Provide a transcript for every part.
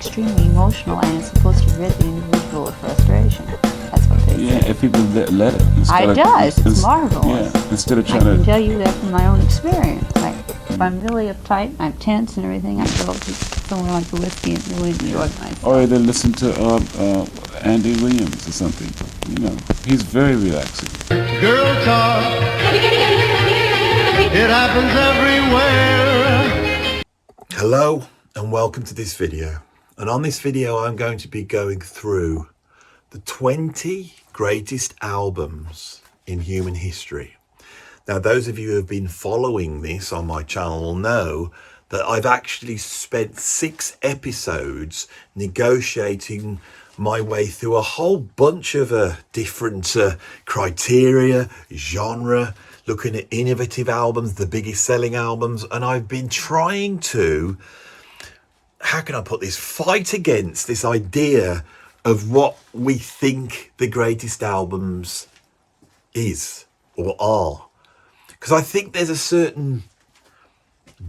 extremely emotional, and it's supposed to rid the individual of frustration. That's what they say. Yeah, if people let it. It does. It's marvelous. Yeah, instead of trying I can tell you that from my own experience. Like, if I'm really uptight, I'm tense and everything, I go to somewhere like the whiskey and really enjoy myself. Or they listen to Andy Williams or something. You know, he's very relaxing. Girl talk, it happens everywhere. Hello and welcome to this video. And on this video I'm going to be going through the 20 greatest albums in human history. Now, those of you who have been following this on my channel will know that I've actually spent 6 episodes negotiating my way through a whole bunch of different criteria, genre, looking at innovative albums, the biggest selling albums, and I've been trying to, how can I put this, fight against this idea of what we think the greatest albums is or are. Because I think there's a certain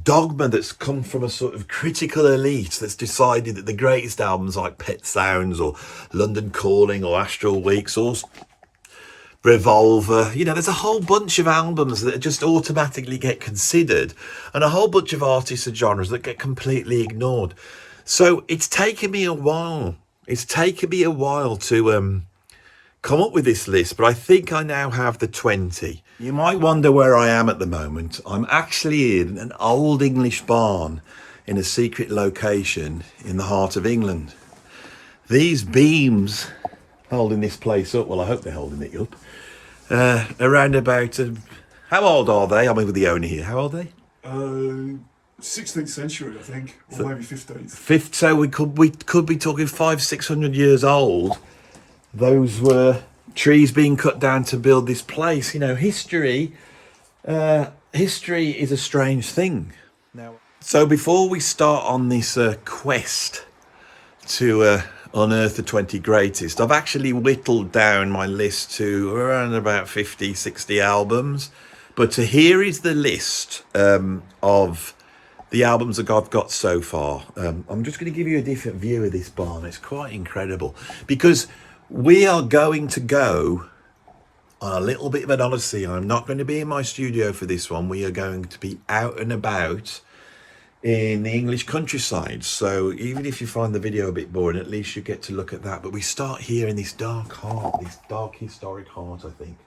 dogma that's come from a sort of critical elite that's decided that the greatest albums like Pet Sounds or London Calling or Astral Weeks or Revolver, you know, there's a whole bunch of albums that just automatically get considered and a whole bunch of artists and genres that get completely ignored. So it's taken me a while. It's taken me a while to come up with this list, but I think I now have the 20. You might wonder where I am at the moment. I'm actually in an old English barn in a secret location in the heart of England. These beams holding this place up, well, I hope they're holding it up, around about, how old are they? I'm with the owner here. How old are they? 16th century, I think, or maybe 15th. So we could be talking 500-600 years old. Those were trees being cut down to build this place. You know, history is a strange thing. Now, so before we start on this quest to unearth the 20 greatest, I've actually whittled down my list to around about 50, 60 albums. But here is the list of the albums that I've got so far. I'm just going to give you a different view of this barn. It's quite incredible because we are going to go on a little bit of an odyssey. I'm not going to be in my studio for this one. We are going to be out and about in the English countryside. So even if you find the video a bit boring, at least you get to look at that. But we start here in this dark heart, this dark historic heart, I think.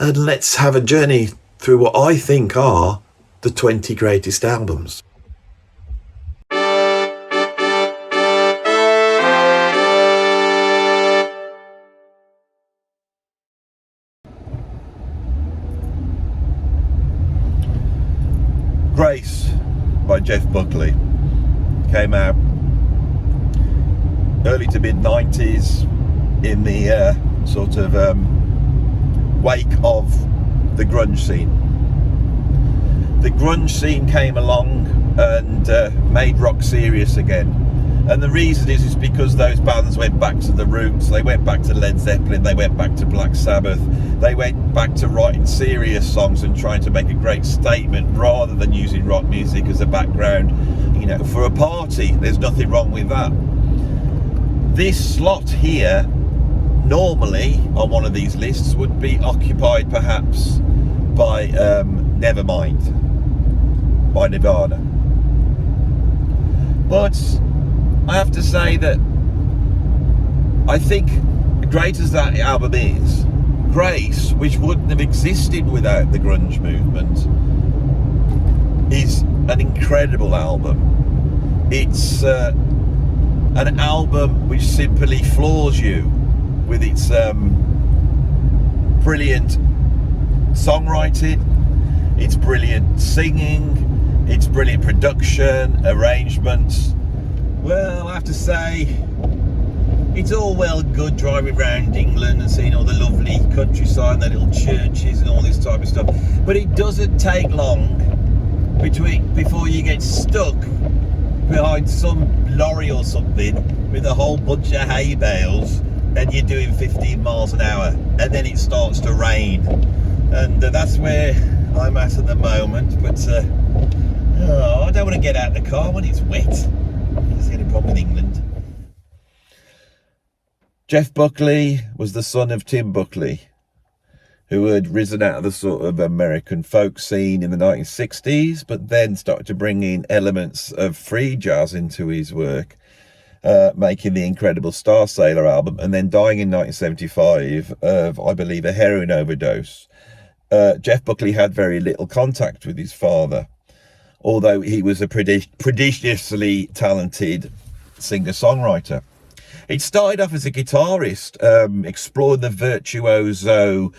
and let's have a journey through what I think are the 20 greatest albums. Grace by Jeff Buckley came out early to mid 90s in the sort of wake of the grunge scene. The grunge scene came along and made rock serious again. And the reason is because those bands went back to the roots. They went back to Led Zeppelin, they went back to Black Sabbath, they went back to writing serious songs and trying to make a great statement rather than using rock music as a background, you know, for a party. There's nothing wrong with that. This slot here, normally on one of these lists, would be occupied perhaps by Nevermind by Nirvana. But I have to say that I think, great as that album is, Grace, which wouldn't have existed without the grunge movement, is an incredible album. It's an album which simply floors you with its brilliant songwriting, its brilliant singing, its brilliant production, arrangements. Well, I have to say, it's all well and good driving around England and seeing all the lovely countryside and the little churches and all this type of stuff, but it doesn't take long before you get stuck behind some lorry or something with a whole bunch of hay bales and you're doing 15 miles an hour, and then it starts to rain, and that's where I'm at the moment. But I don't want to get out of the car when it's wet. That's the only problem with England. Jeff Buckley was the son of Tim Buckley, who had risen out of the sort of American folk scene in the 1960s, but then started to bring in elements of free jazz into his work, making the incredible Star Sailor album, and then dying in 1975 of, I believe, a heroin overdose. Jeff Buckley had very little contact with his father, although he was a prodigiously talented singer-songwriter. He started off as a guitarist, exploring the virtuoso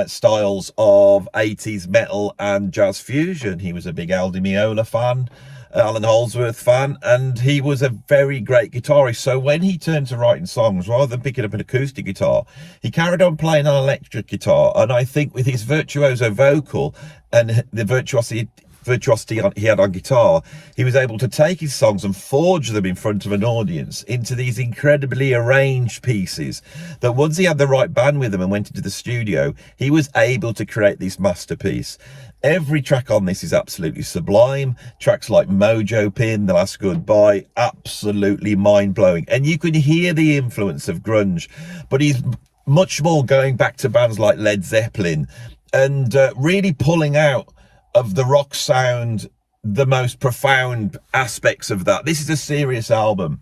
styles of 80s metal and jazz fusion. He was a big Al Di Meola fan, Alan Holdsworth fan, and he was a very great guitarist. So when he turned to writing songs, rather than picking up an acoustic guitar, he carried on playing an electric guitar. And I think with his virtuoso vocal and the virtuosity he had on guitar, he was able to take his songs and forge them in front of an audience into these incredibly arranged pieces that once he had the right band with him and went into the studio, he was able to create this masterpiece. Every track on this is absolutely sublime. Tracks like Mojo Pin, The Last Goodbye, absolutely mind-blowing. And you can hear the influence of grunge, but he's much more going back to bands like Led Zeppelin and really pulling out of the rock sound the most profound aspects of that. This is a serious album.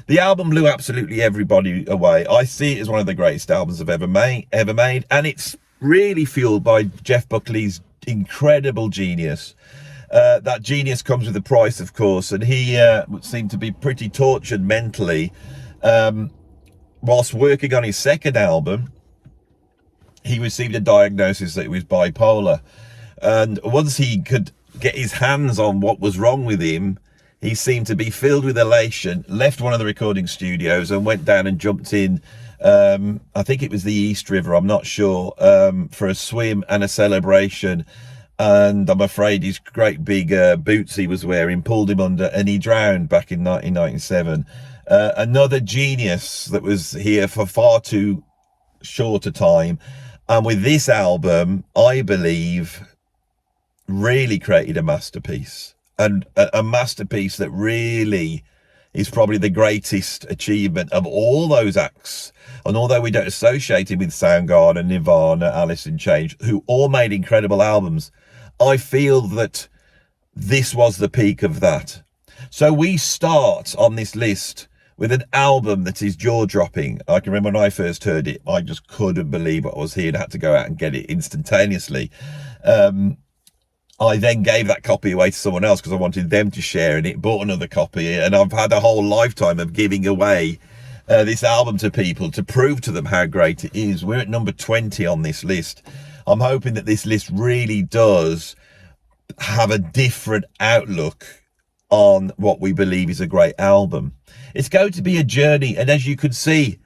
The album blew absolutely everybody away. I see it as one of the greatest albums I've ever made, and it's really fueled by Jeff Buckley's incredible genius. That genius comes with a price, of course, and he seemed to be pretty tortured mentally. Whilst working on his second album, he received a diagnosis that he was bipolar. And once he could get his hands on what was wrong with him, he seemed to be filled with elation, left one of the recording studios and went down and jumped in, I think it was the East River, I'm not sure, for a swim and a celebration. And I'm afraid his great big boots he was wearing pulled him under, and he drowned back in 1997. Another genius that was here for far too short a time. And with this album, I believe, really created a masterpiece, and a masterpiece that really is probably the greatest achievement of all those acts. And although we don't associate him with Soundgarden, Nirvana, Alice in Chains, who all made incredible albums, I feel that this was the peak of that. So we start on this list with an album that is jaw-dropping. I can remember when I first heard it, I just couldn't believe what I was hearing. I had to go out and get it instantaneously. I then gave that copy away to someone else because I wanted them to share in it, bought another copy, and I've had a whole lifetime of giving away this album to people to prove to them how great it is. We're at number 20 on this list. I'm hoping that this list really does have a different outlook on what we believe is a great album. It's going to be a journey, and as you can see,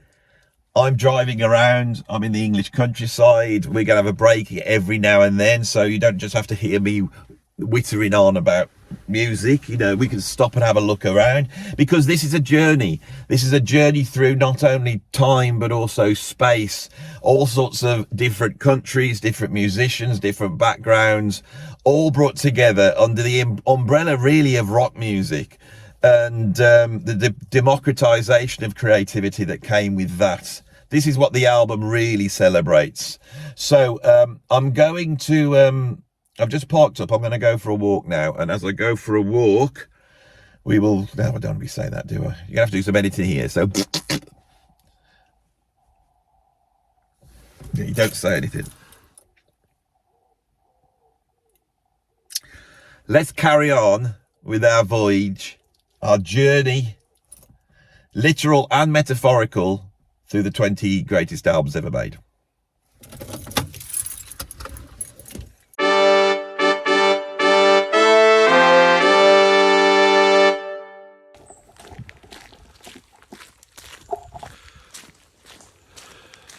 I'm driving around, I'm in the English countryside. We're going to have a break every now and then, so you don't just have to hear me whittering on about music. You know, we can stop and have a look around, because this is a journey. This is a journey through not only time, but also space. All sorts of different countries, different musicians, different backgrounds, all brought together under the umbrella, really, of rock music. And the democratization of creativity that came with that. This is what the album really celebrates. So I'm going to, I've just parked up. I'm going to go for a walk now. And as I go for a walk, we will, no, I don't want to say that, do I? You're going to have to do some editing here. So you don't say anything. Let's carry on with our voyage. Our journey, literal and metaphorical, through the 20 greatest albums ever made.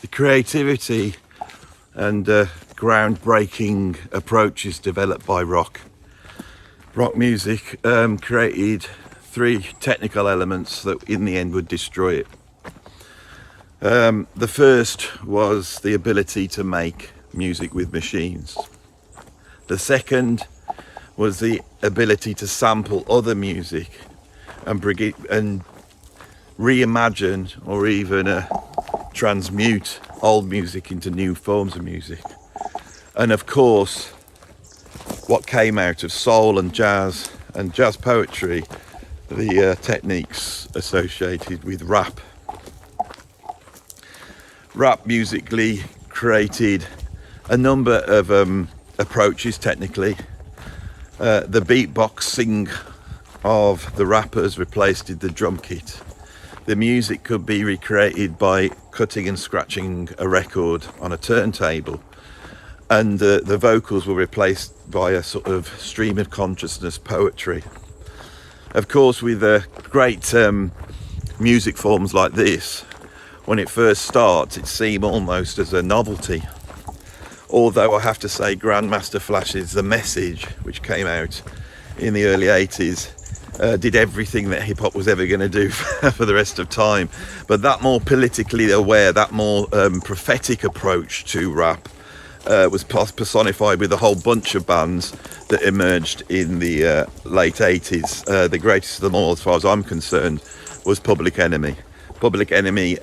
The creativity and groundbreaking approaches developed by rock music created three technical elements that in the end would destroy it. The first was the ability to make music with machines. The second was the ability to sample other music and bring it and reimagine or even transmute old music into new forms of music. And of course, what came out of soul and jazz poetry, the techniques associated with rap. Rap musically created a number of approaches technically. The beatboxing of the rappers replaced the drum kit. The music could be recreated by cutting and scratching a record on a turntable, and the vocals were replaced by a sort of stream of consciousness poetry. Of course, with great music forms like this, when it first starts, it seemed almost as a novelty. Although I have to say, Grandmaster Flash's The Message, which came out in the early 80s, did everything that hip hop was ever going to do for the rest of time. But that more politically aware, that more prophetic approach to rap was personified with a whole bunch of bands that emerged in the late 80s. The greatest of them all, as far as I'm concerned, was Public Enemy. Public Enemy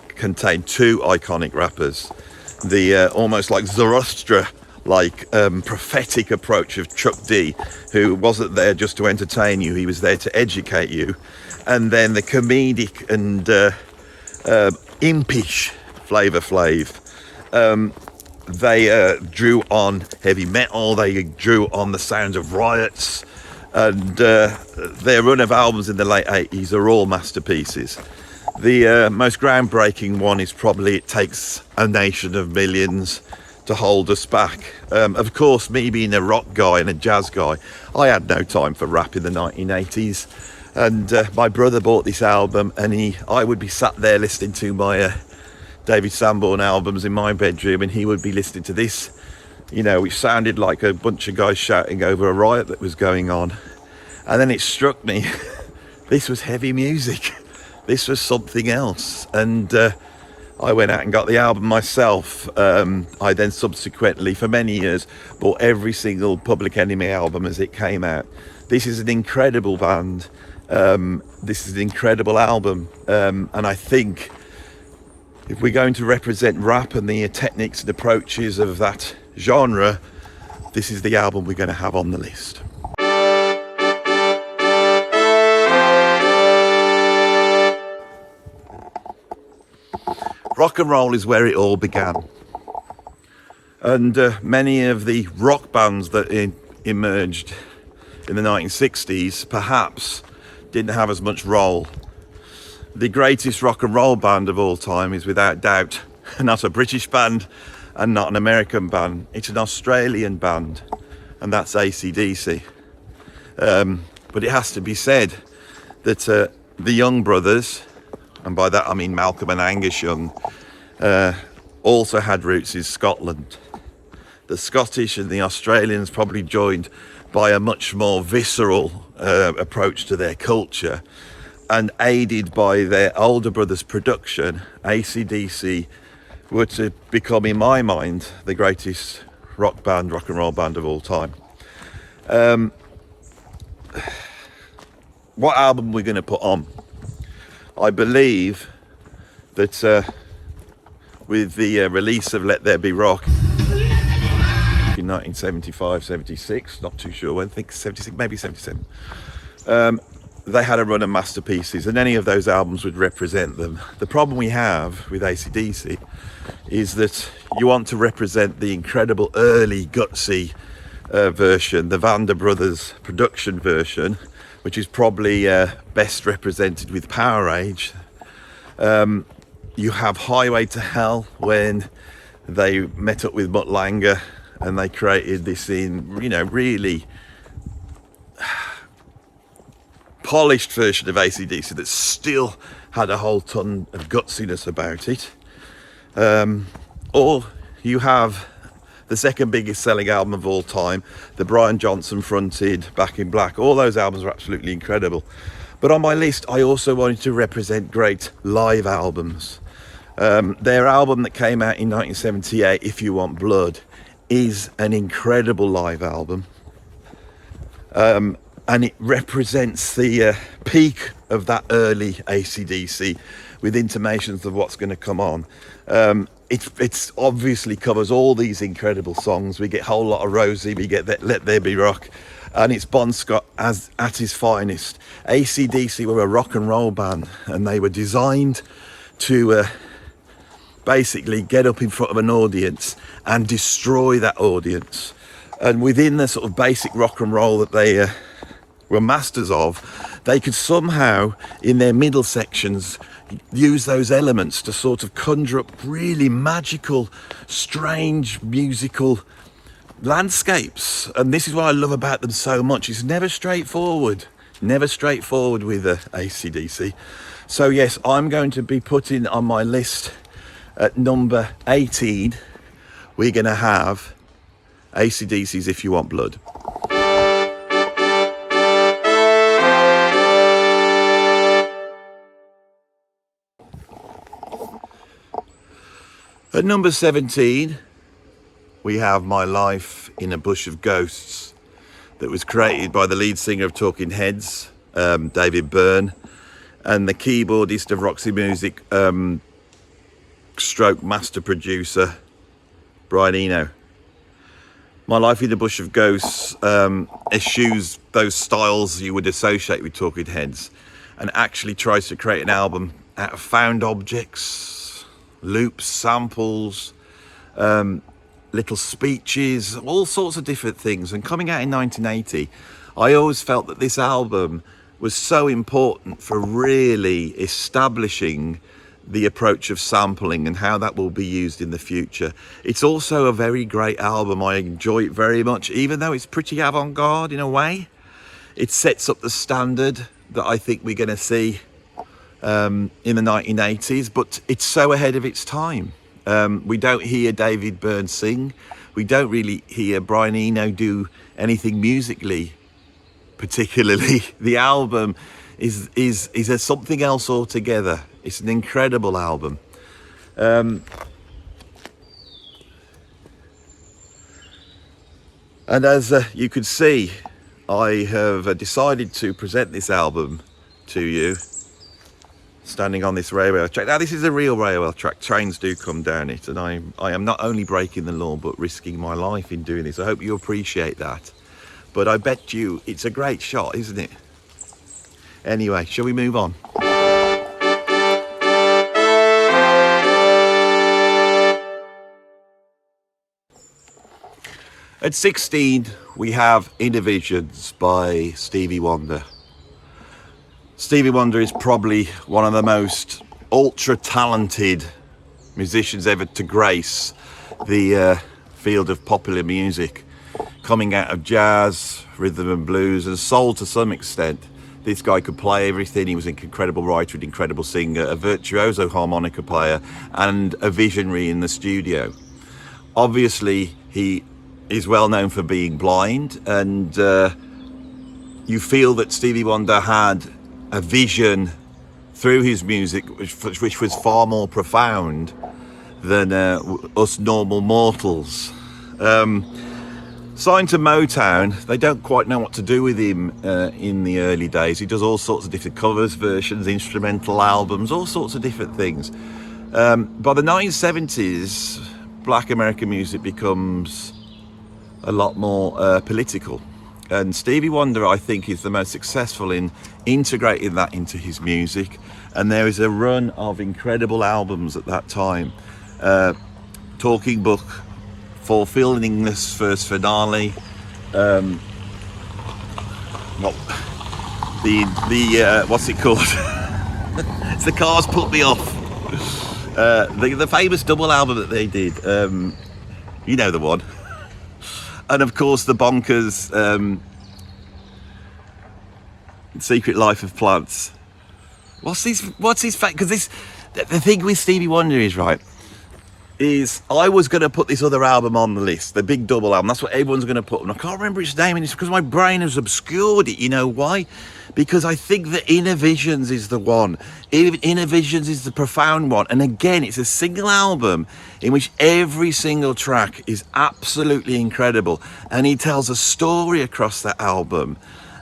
contained two iconic rappers. The almost like Zoroaster like prophetic approach of Chuck D, who wasn't there just to entertain you, he was there to educate you. And then the comedic and impish Flavor Flav. They drew on heavy metal, they drew on the sounds of riots, and their run of albums in the late 80s are all masterpieces. The most groundbreaking one is probably It Takes a Nation of Millions to Hold Us Back. Of course, me being a rock guy and a jazz guy, I had no time for rap in the 1980s. And my brother bought this album, and I would be sat there listening to my David Sanborn albums in my bedroom, and he would be listening to this, you know, which sounded like a bunch of guys shouting over a riot that was going on. And then it struck me, this was heavy music. This was something else. And I went out and got the album myself. I then subsequently, for many years, bought every single Public Enemy album as it came out. This is an incredible band. This is an incredible album. And I think if we're going to represent rap and the techniques and approaches of that genre, this is the album we're going to have on the list. rock and roll is where it all began. And many of the rock bands that emerged in the 1960s perhaps didn't have as much roll. The greatest rock and roll band of all time is without doubt not a British band and not an American band. It's an Australian band, and that's AC/DC. But it has to be said that the Young brothers, and by that I mean Malcolm and Angus Young, also had roots in Scotland. The Scottish and the Australians probably joined by a much more visceral approach to their culture, and aided by their older brothers' production, AC/DC were to become, in my mind, the greatest rock and roll band of all time. What album we're going to put on? I believe that with the release of Let There Be Rock in 1975, 76, not too sure when, I think 76, maybe 77, they had a run of masterpieces, and any of those albums would represent them. The problem we have with AC/DC is that you want to represent the incredible early gutsy version, the Vander Brothers production version, which is probably best represented with Power Age. You have Highway to Hell, when they met up with Mutt Lange and they created this really polished version of AC/DC that still had a whole ton of gutsiness about it. Or you have the second biggest selling album of all time, the Brian Johnson fronted Back in Black. All those albums are absolutely incredible. But on my list, I also wanted to represent great live albums. Their album that came out in 1978, If You Want Blood, is an incredible live album. And it represents the peak of that early AC/DC with intimations of what's going to come on. It's obviously covers all these incredible songs. We get Whole Lot of Rosie, we get Let There Be Rock, and it's Bon Scott at his finest. AC/DC were a rock and roll band, and they were designed to basically get up in front of an audience and destroy that audience. And within the sort of basic rock and roll that they were masters of, they could somehow, in their middle sections, use those elements to sort of conjure up really magical, strange musical landscapes. And this is what I love about them so much. It's never straightforward with AC/DC. So yes, I'm going to be putting on my list at number 18, we're going to have AC/DC's If You Want Blood. At number 17, we have My Life in a Bush of Ghosts, that was created by the lead singer of Talking Heads, David Byrne, and the keyboardist of Roxy Music, stroke master producer, Brian Eno. My Life in a Bush of Ghosts eschews those styles you would associate with Talking Heads, and actually tries to create an album out of found objects, loops, samples, little speeches, all sorts of different things. And coming out in 1980, I always felt that this album was so important for really establishing the approach of sampling and how that will be used in the future. It's also a very great album. I enjoy it very much, even though it's pretty avant-garde in a way. It sets up the standard that I think we're going to see in the 1980s, but it's so ahead of its time. We don't hear David Byrne sing. We don't really hear Brian Eno do anything musically particularly. The album is something else altogether. It's an incredible album. And as you could see, I have decided to present this album to you standing on this railway track. Now, this is a real railway track. Trains do come down it, and I am not only breaking the law but risking my life in doing this. I hope you appreciate that. But I bet you it's a great shot, isn't it? Anyway, shall we move on? At 16, we have Inner Visions by Stevie Wonder. Stevie Wonder is probably one of the most ultra-talented musicians ever to grace the field of popular music, coming out of jazz, rhythm and blues, and soul to some extent. This guy could play everything. He was an incredible writer, an incredible singer, a virtuoso harmonica player, and a visionary in the studio. Obviously, he is well known for being blind, and you feel that Stevie Wonder had a vision through his music which was far more profound than us normal mortals. Signed to Motown, they don't quite know what to do with him in the early days. He does all sorts of different covers, versions, instrumental albums, all sorts of different things. By the 1970s, black American music becomes a lot more political. And Stevie Wonder, I think, is the most successful in integrating that into his music. And there is a run of incredible albums at that time. Talking Book, Fulfilling This First Finale, what's it called? It's The Cars Put Me Off. The famous double album that they did, you know the one. And of course the bonkers Secret Life of Plants. What's his fact? Because the thing with Stevie Wonder is, right, is I was going to put this other album on the list, the big double album. That's what everyone's going to put. And I can't remember its name, and it's because my brain has obscured it. You know why? Because I think that Inner Visions is the one. Inner Visions is the profound one. And again, it's a single album in which every single track is absolutely incredible. And he tells a story across that album.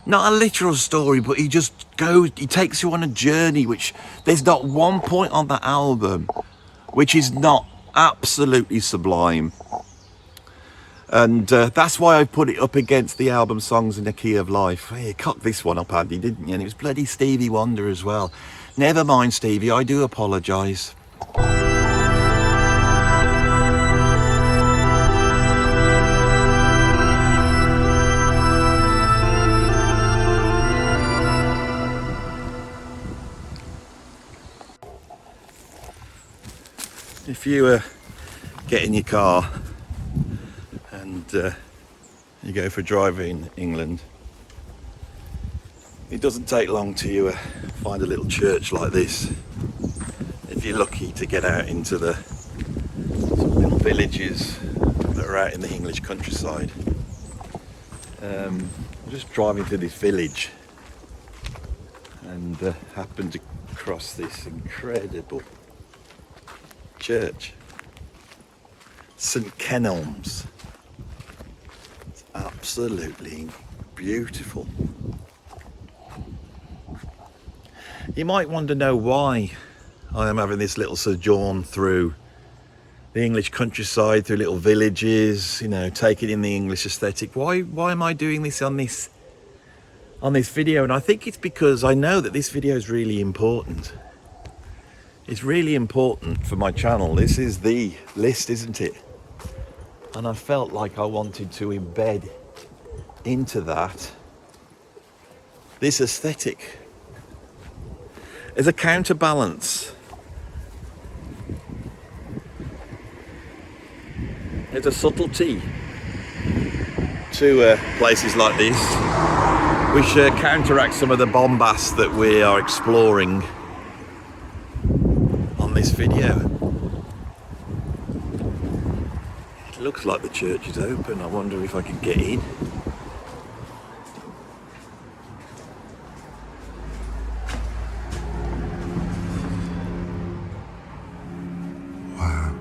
Not a literal story, but he takes you on a journey, which there's not one point on that album which is not absolutely sublime. And that's why I put it up against the album Songs in the Key of Life. Hey, you cocked this one up, Andy, didn't you? And it was bloody Stevie Wonder as well. Never mind, Stevie, I do apologise. If you get in your car and you go for a drive in England, it doesn't take long till you find a little church like this. If you're lucky to get out into the little villages that are out in the English countryside. I'm just driving through this village and happened to cross this incredible church, St Kenelm's. It's absolutely beautiful. You might want to know why I am having this little sojourn through the English countryside, through little villages, you know, taking in the English aesthetic. Why am I doing this on this video? And I think it's because I know that this video is really important. It's really important for my channel. This is the list, isn't it? And I felt like I wanted to embed into that this aesthetic. As a counterbalance. There's a subtlety to places like this, which counteracts some of the bombast that we are exploring on this video. It looks like the church is open. I wonder if I can get in. Wow.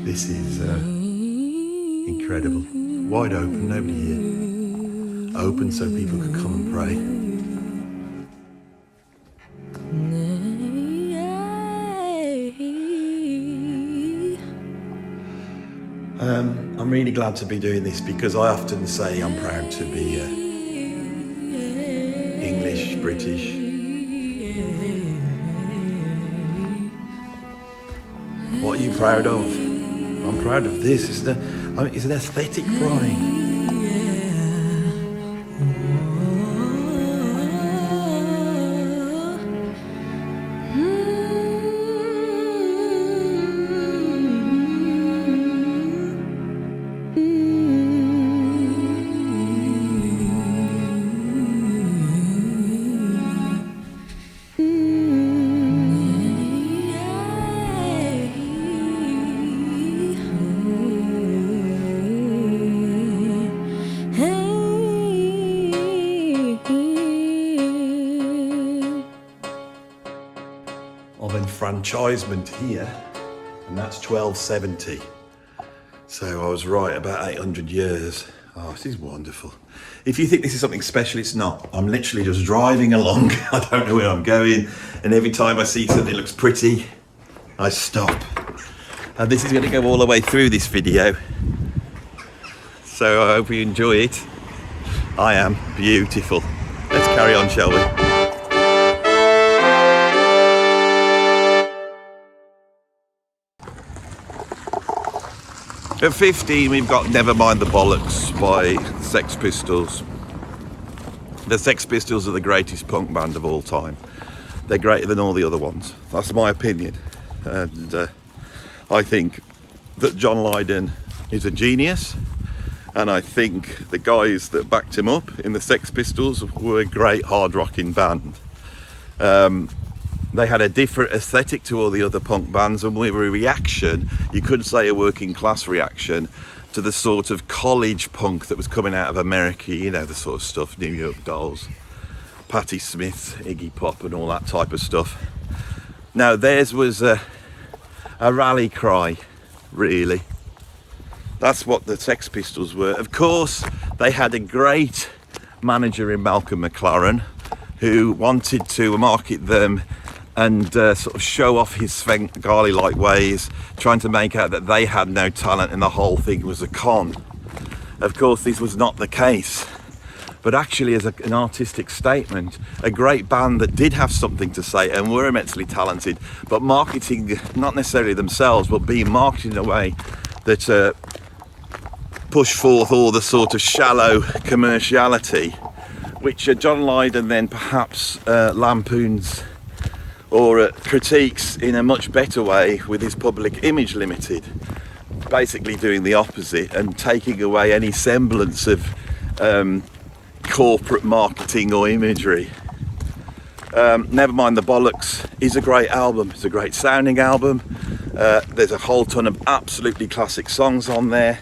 This is incredible. Wide open, nobody here. Open so people could come and pray. I'm really glad to be doing this because I often say I'm proud to be English, British. proud of. I'm proud of this. It's an aesthetic pride. Enfranchisement here, and that's 1270. So I was right, about 800 years. Oh, this is wonderful. If you think this is something special, it's not. I'm literally just driving along. I don't know where I'm going, and every time I see something that looks pretty, I stop. And this is going to go all the way through this video, so I hope you enjoy it. I am. Beautiful. Let's carry on, shall we? At 15, we've got Never Mind the Bollocks by Sex Pistols. The Sex Pistols are the greatest punk band of all time. They're greater than all the other ones. That's my opinion. And I think that John Lydon is a genius. And I think the guys that backed him up in the Sex Pistols were a great hard rocking band. They had a different aesthetic to all the other punk bands, and we were a reaction, you could say a working class reaction, to the sort of college punk that was coming out of America, you know, the sort of stuff, New York Dolls, Patti Smith, Iggy Pop and all that type of stuff. Now theirs was a rally cry, really. That's what the Sex Pistols were. Of course, they had a great manager in Malcolm McLaren who wanted to market them and sort of show off his Svengali-like ways, trying to make out that they had no talent and the whole thing was a con. Of course, this was not the case. But actually, as an artistic statement, a great band that did have something to say and were immensely talented, but marketing, not necessarily themselves, but being marketed in a way that pushed forth all the sort of shallow commerciality, which John Lydon then perhaps lampoons or critiques in a much better way with his Public Image Limited, basically doing the opposite and taking away any semblance of corporate marketing or imagery. Never Mind the Bollocks is a great album. It's a great sounding album. There's a whole ton of absolutely classic songs on there.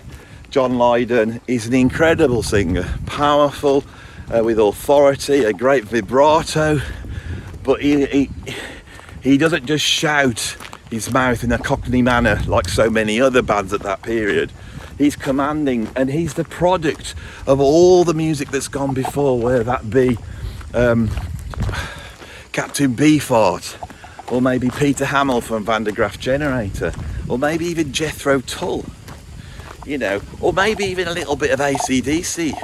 John Lydon is an incredible singer, powerful, with authority, a great vibrato, but he doesn't just shout his mouth in a Cockney manner like so many other bands at that period. He's commanding, and he's the product of all the music that's gone before, whether that be Captain Beefheart, or maybe Peter Hamill from Van der Graaf Generator, or maybe even Jethro Tull, you know, or maybe even a little bit of AC/DC.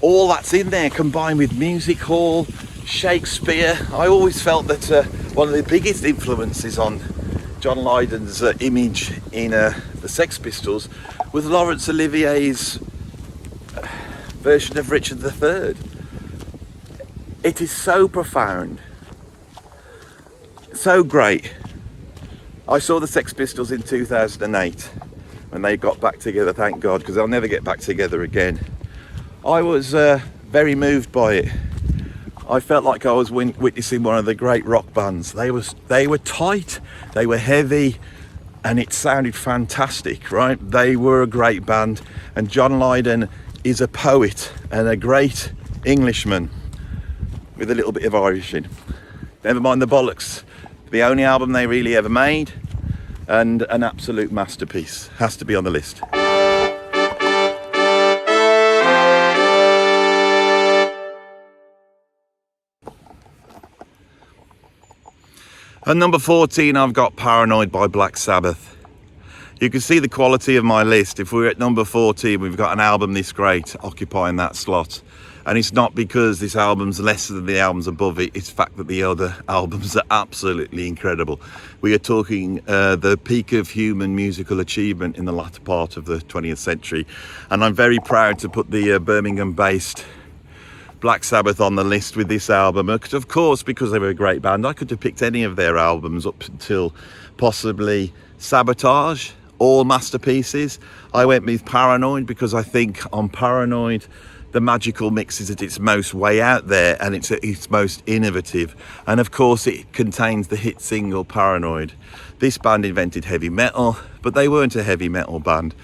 All that's in there, combined with music hall, Shakespeare. I always felt that one of the biggest influences on John Lydon's image in the Sex Pistols was Laurence Olivier's version of Richard III. It is so profound, so great. I saw the Sex Pistols in 2008 when they got back together, thank God, because they'll never get back together again. I was very moved by it. I felt like I was witnessing one of the great rock bands. They were tight, they were heavy, and it sounded fantastic, right? They were a great band, and John Lydon is a poet and a great Englishman with a little bit of Irish in. Never Mind the Bollocks, the only album they really ever made, and an absolute masterpiece. Has to be on the list. At number 14, I've got Paranoid by Black Sabbath. You can see the quality of my list. If we're at number 14, we've got an album this great occupying that slot. And it's not because this album's lesser than the albums above it, it's the fact that the other albums are absolutely incredible. We are talking the peak of human musical achievement in the latter part of the 20th century. And I'm very proud to put the Birmingham-based Black Sabbath on the list with this album. Of course, because they were a great band, I could have picked any of their albums up until possibly Sabotage, all masterpieces. I went with Paranoid because I think on Paranoid, the magical mix is at its most way out there and it's at its most innovative. And of course it contains the hit single Paranoid. This band invented heavy metal, but they weren't a heavy metal band.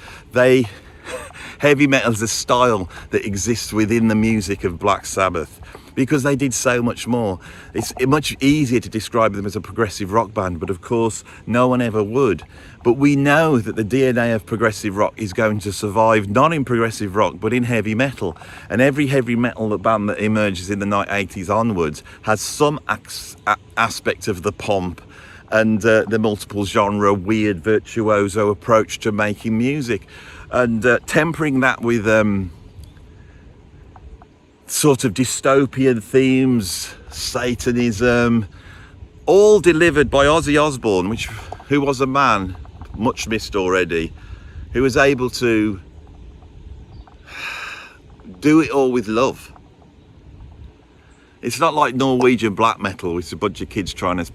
Heavy metal is a style that exists within the music of Black Sabbath because they did so much more. It's much easier to describe them as a progressive rock band, but of course no one ever would. But we know that the DNA of progressive rock is going to survive, not in progressive rock, but in heavy metal. And every heavy metal band that emerges in the 80s onwards has some aspect of the pomp and the multiple genre, weird virtuoso approach to making music. And tempering that with sort of dystopian themes, Satanism, all delivered by Ozzy Osbourne, who was a man, much missed already, who was able to do it all with love. It's not like Norwegian black metal, which is a bunch of kids trying to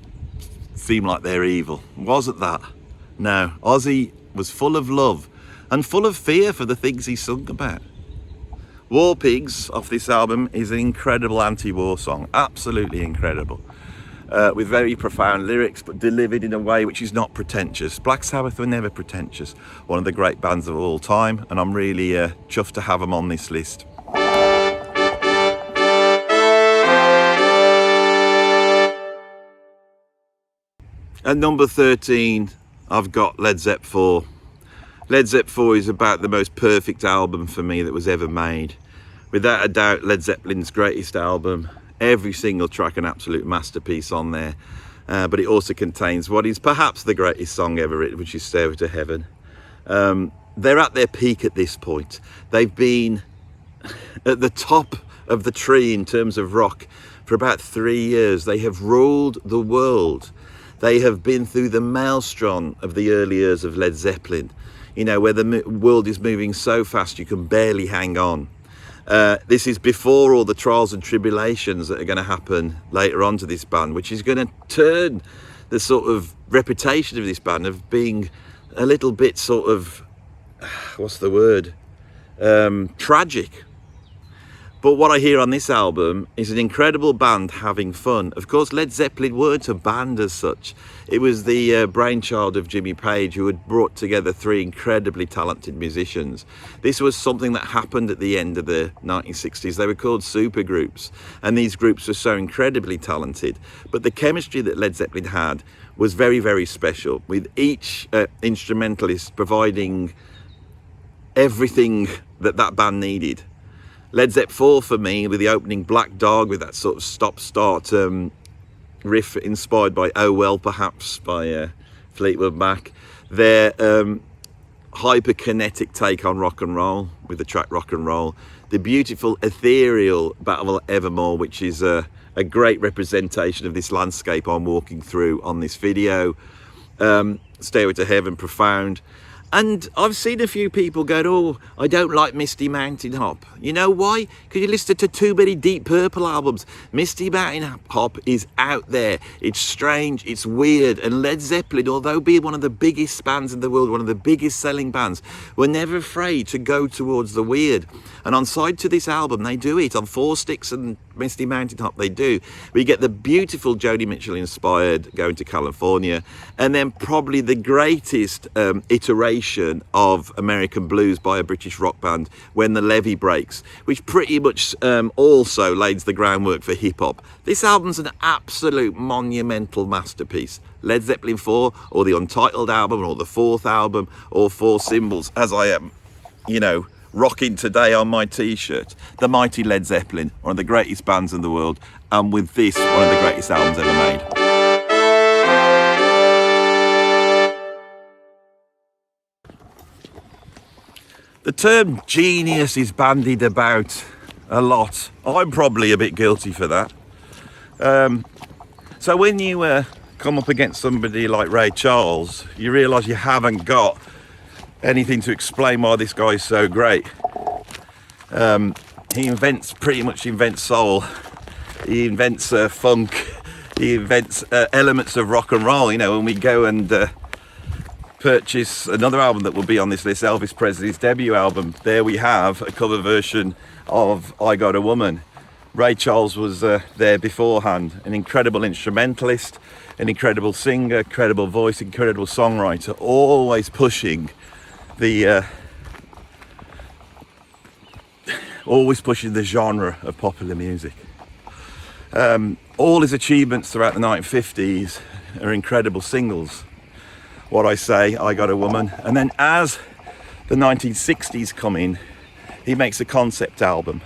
seem like they're evil. It wasn't that. No, Ozzy was full of love and full of fear for the things he sung about. War Pigs off this album is an incredible anti-war song, absolutely incredible, with very profound lyrics but delivered in a way which is not pretentious. Black Sabbath were never pretentious, one of the great bands of all time, and I'm really chuffed to have them on this list. At number 13, I've got Led Zeppelin IV. Led Zeppelin IV is about the most perfect album for me that was ever made. Without a doubt, Led Zeppelin's greatest album. Every single track an absolute masterpiece on there. But it also contains what is perhaps the greatest song ever written, which is Stairway to Heaven. They're at their peak at this point. They've been at the top of the tree in terms of rock for about 3 years. They have ruled the world. They have been through the maelstrom of the early years of Led Zeppelin, you know, where the world is moving so fast you can barely hang on. This is before all the trials and tribulations that are going to happen later on to this band, which is going to turn the sort of reputation of this band of being a little bit sort of, what's the word, tragic. But what I hear on this album is an incredible band having fun. Of course, Led Zeppelin weren't a band as such. It was the brainchild of Jimmy Page, who had brought together 3 incredibly talented musicians. This was something that happened at the end of the 1960s. They were called supergroups, and these groups were so incredibly talented. But the chemistry that Led Zeppelin had was very, very special, with each instrumentalist providing everything that band needed. Led Zeppelin IV for me, with the opening Black Dog, with that sort of stop-start riff inspired by Oh Well, perhaps, by Fleetwood Mac. Their hyperkinetic take on rock and roll, with the track Rock and Roll. The beautiful, ethereal Battle of Evermore, which is a great representation of this landscape I'm walking through on this video. Stairway to Heaven, profound. And I've seen a few people go, oh, I don't like Misty Mountain Hop. You know why? Because you listened to too many Deep Purple albums. Misty Mountain Hop is out there. It's strange, it's weird. And Led Zeppelin, although being one of the biggest bands in the world, one of the biggest selling bands, were never afraid to go towards the weird. And on side 2 this album, they do it. On 4 Sticks and Misty Mountain Hop, they do. We get the beautiful Joni Mitchell inspired Going to California, and then probably the greatest iteration of American blues by a British rock band, When the Levee Breaks, which pretty much also lays the groundwork for hip hop. This album's an absolute monumental masterpiece. Led Zeppelin IV, or the Untitled album, or the 4th album, or 4 Symbols, as I am, you know, rocking today on my t-shirt. The mighty Led Zeppelin, one of the greatest bands in the world, and with this, one of the greatest albums ever made. The term genius is bandied about a lot. I'm probably a bit guilty for that. So when you come up against somebody like Ray Charles, you realise you haven't got anything to explain why this guy is so great. He pretty much invents soul. He invents funk. He invents elements of rock and roll. You know, when we go and purchase another album that will be on this list, Elvis Presley's debut album, there we have a cover version of I Got a Woman. Ray Charles was there beforehand, an incredible instrumentalist, an incredible singer, incredible voice, incredible songwriter, always pushing the genre of popular music. All his achievements throughout the 1950s are incredible singles. What I Say, I Got a Woman. And then as the 1960s come in, he makes a concept album.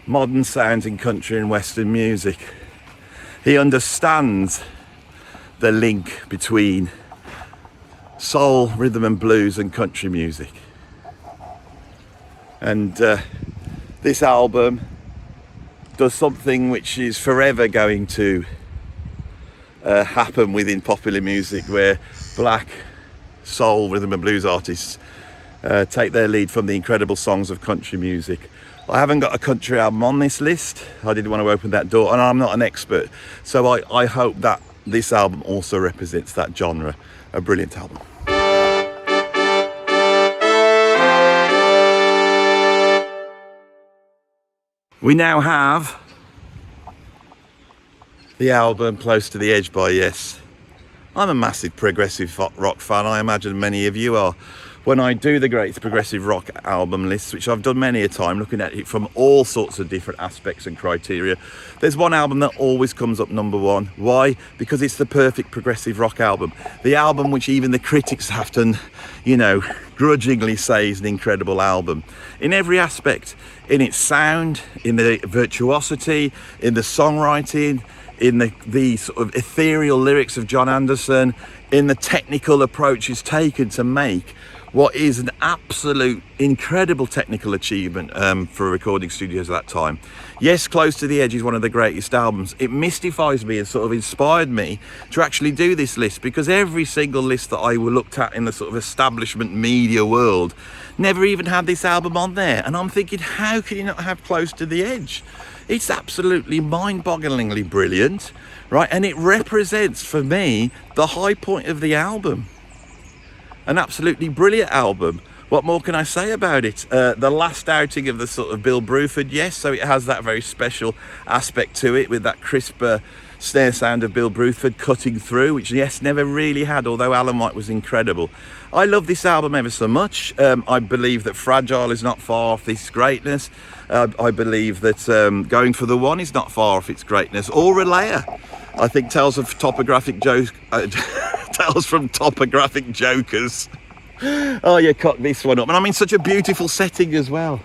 Modern sounds in country and western music. He understands the link between soul, rhythm and blues and country music. And this album does something which is forever going to happen within popular music, where black soul, rhythm and blues artists take their lead from the incredible songs of country music. I haven't got a country album on this list. I didn't want to open that door, and I'm not an expert, so I hope that this album also represents that genre. A brilliant album. We now have the album Close to the Edge by Yes. I'm a massive progressive rock fan. I imagine many of you are. When I do the greatest progressive rock album lists, which I've done many a time, looking at it from all sorts of different aspects and criteria, there's one album that always comes up number one. Why? Because it's the perfect progressive rock album. The album which even the critics have to, grudgingly say is an incredible album. In every aspect, in its sound, in the virtuosity, in the songwriting, in the sort of ethereal lyrics of John Anderson, in the technical approaches taken to make what is an absolute incredible technical achievement for recording studios at that time. Yes, Close to the Edge is one of the greatest albums. It mystifies me and sort of inspired me to actually do this list, because every single list that I looked at in the sort of establishment media world never even had this album on there. And I'm thinking, how can you not have Close to the Edge? It's absolutely mind-bogglingly brilliant, right? And it represents, for me, the high point of the album. An absolutely brilliant album. What more can I say about it? The last outing of the sort of Bill Bruford, yes, so it has that very special aspect to it, with that crisper snare sound of Bill Bruford cutting through, which yes, never really had, although Alan White was incredible. I love this album ever so much. I believe that Fragile is not far off this greatness. I believe that Going for the One is not far off its greatness. Or Relaya. I think Tales from Topographic Jokers. Oh, you cut this one up. And I'm in such a beautiful setting as well.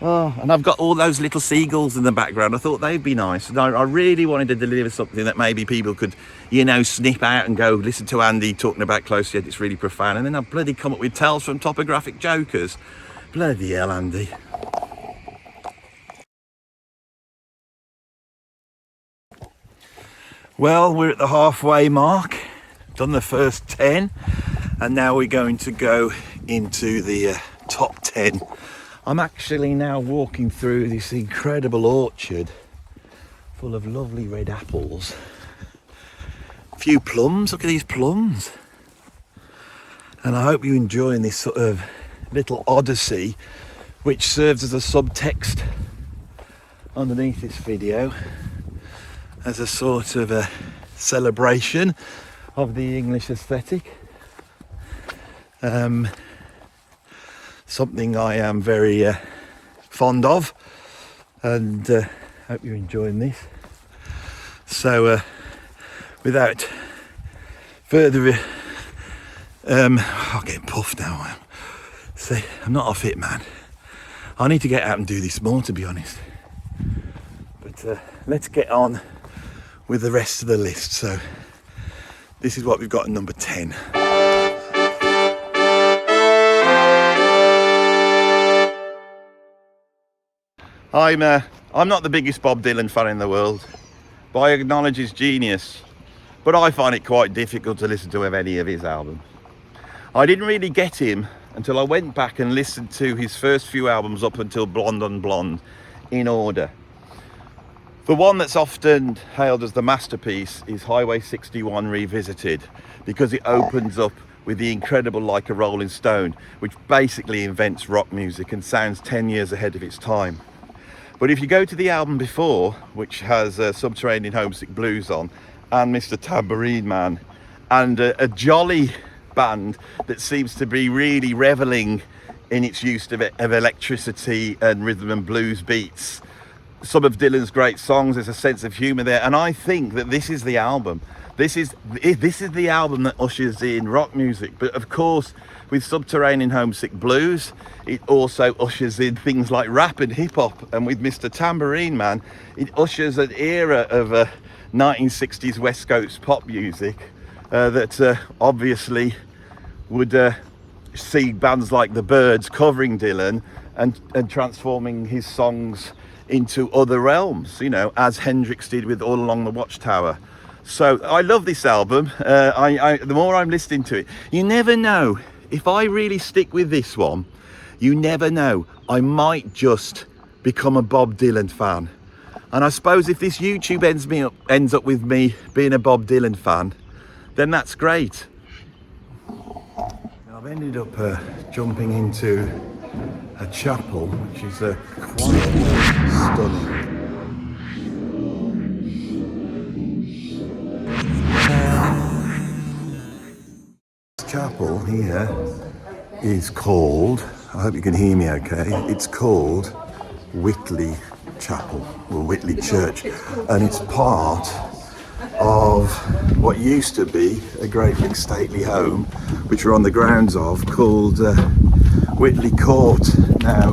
Oh, and I've got all those little seagulls in the background. I thought they'd be nice. And I really wanted to deliver something that maybe people could, snip out and go, listen to Andy talking about Close to the Edge, it's really profound. And then I've bloody come up with Tales from Topographic Jokers. Bloody hell, Andy. Well, we're at the halfway mark, done the first 10, and now we're going to go into the top 10. I'm actually now walking through this incredible orchard full of lovely red apples. A few plums, look at these plums. And I hope you're enjoying this sort of little odyssey, which serves as a subtext underneath this video, as a sort of a celebration of the English aesthetic. Something I am very fond of, and hope you're enjoying this. So without further I'm getting puffed now. See, I'm not a fit man. I need to get out and do this more, to be honest. But let's get on with the rest of the list. So this is what we've got at number 10. I'm not the biggest Bob Dylan fan in the world, but I acknowledge his genius. But I find it quite difficult to listen to any of his albums. I didn't really get him until I went back and listened to his first few albums up until Blonde on Blonde in order. The one that's often hailed as the masterpiece is Highway 61 Revisited, because it opens up with the incredible Like a Rolling Stone, which basically invents rock music and sounds 10 years ahead of its time. But if you go to the album before, which has Subterranean Homesick Blues on, and Mr. Tambourine Man, and a jolly band that seems to be really reveling in its use of electricity and rhythm and blues beats. Some of Dylan's great songs, there's a sense of humour there, and I think that this is the album. This is the album that ushers in rock music. But of course, with Subterranean Homesick Blues, it also ushers in things like rap and hip hop. And with Mr. Tambourine Man, it ushers an era of 1960s West Coast pop music that obviously would see bands like the Byrds covering Dylan and transforming his songs into other realms, you know, as Hendrix did with All Along the Watchtower. So I love this album. The more I'm listening to it, you never know. If I really stick with this one, you never know. I might just become a Bob Dylan fan. And I suppose if this YouTube ends up with me being a Bob Dylan fan, then that's great. I've ended up jumping into a chapel, which is quite stunning. This chapel here is called, I hope you can hear me okay, it's called Witley Chapel, or Witley Church, and it's part of what used to be a great big stately home, which we're on the grounds of, called Witley Court. Now,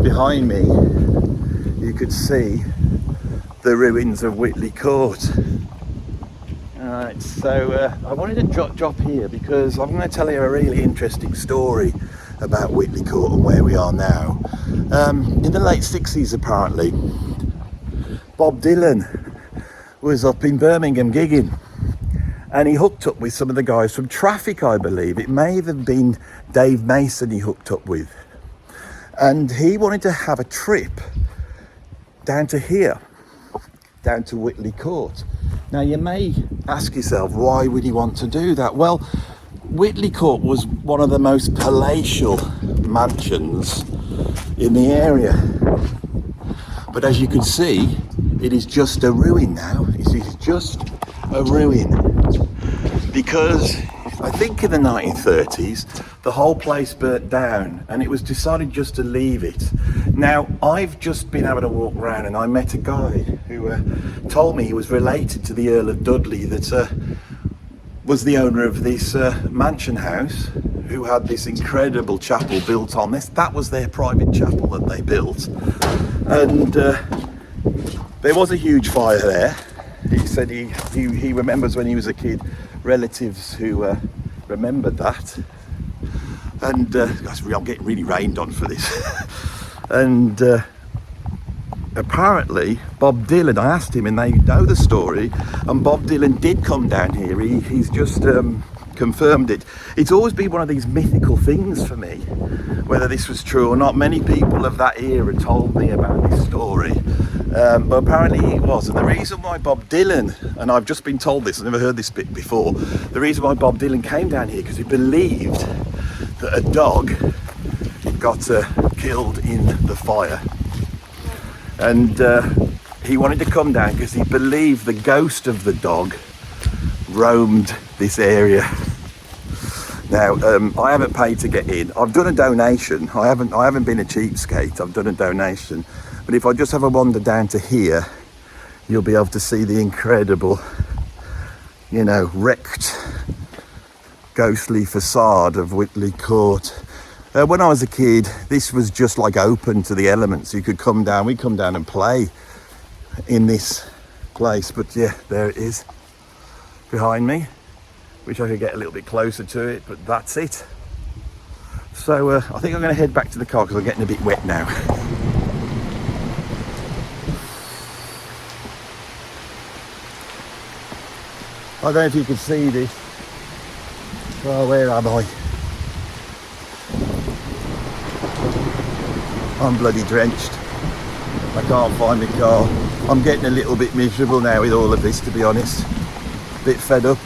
behind me, you could see the ruins of Witley Court. Alright, so I wanted to drop here because I'm going to tell you a really interesting story about Witley Court and where we are now. In the late 60s, apparently, Bob Dylan was up in Birmingham gigging, and he hooked up with some of the guys from Traffic, I believe. It may have been Dave Mason he hooked up with, and he wanted to have a trip down to here, down to Witley Court. Now you may ask yourself, why would he want to do that? Well, Witley Court was one of the most palatial mansions in the area, but as you can see, it is just a ruin now. It is just a ruin, because I think in the 1930s the whole place burnt down and it was decided just to leave it. Now I've just been having a walk around and I met a guy who told me he was related to the Earl of Dudley, that was the owner of this mansion house, who had this incredible chapel built on this. That was their private chapel that they built, and there was a huge fire there. He said he remembers when he was a kid, relatives who remembered that. And I'm getting really rained on for this. And apparently Bob Dylan, I asked him and they know the story, and Bob Dylan did come down here. He's just confirmed it. It's always been one of these mythical things for me, whether this was true or not. Many people of that era told me about this story. But apparently it was. And the reason why Bob Dylan, and I've just been told this, I've never heard this bit before, the reason why Bob Dylan came down here, because he believed that a dog got killed in the fire. And he wanted to come down because he believed the ghost of the dog roamed this area. Now, I haven't paid to get in. I've done a donation. I haven't been a cheapskate. I've done a donation. But if I just have a wander down to here, you'll be able to see the incredible, you know, wrecked, ghostly facade of Witley Court. When I was a kid, this was just like open to the elements. You could come down, we'd come down and play in this place. But yeah, there it is behind me. Wish I could get a little bit closer to it, but that's it. So I think I'm going to head back to the car because I'm getting a bit wet now. I don't know if you can see this. Oh, where am I? I'm bloody drenched. I can't find my car. I'm getting a little bit miserable now with all of this, to be honest. A bit fed up.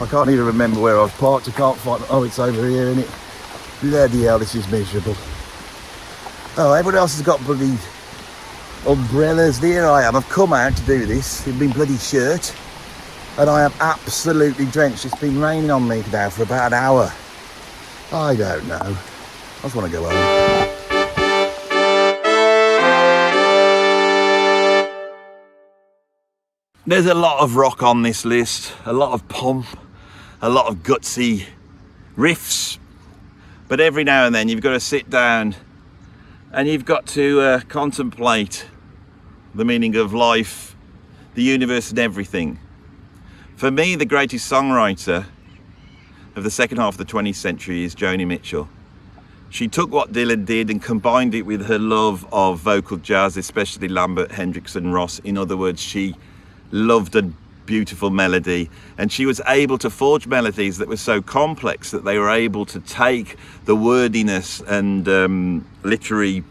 I can't even remember where I was parked. I can't find. Oh, it's over here, isn't it? Bloody hell, this is miserable. Oh, everyone else has got bloody umbrellas. Here I am. I've come out to do this in my bloody shirt, and I am absolutely drenched. It's been raining on me now for about an hour. I don't know. I just want to go home. There's a lot of rock on this list, a lot of pomp, a lot of gutsy riffs, but every now and then you've got to sit down and you've got to contemplate the meaning of life, the universe and everything. For me, the greatest songwriter of the second half of the 20th century is Joni Mitchell. She took what Dylan did and combined it with her love of vocal jazz, especially Lambert, Hendrix and Ross. In other words, she loved a beautiful melody, and she was able to forge melodies that were so complex that they were able to take the wordiness and literary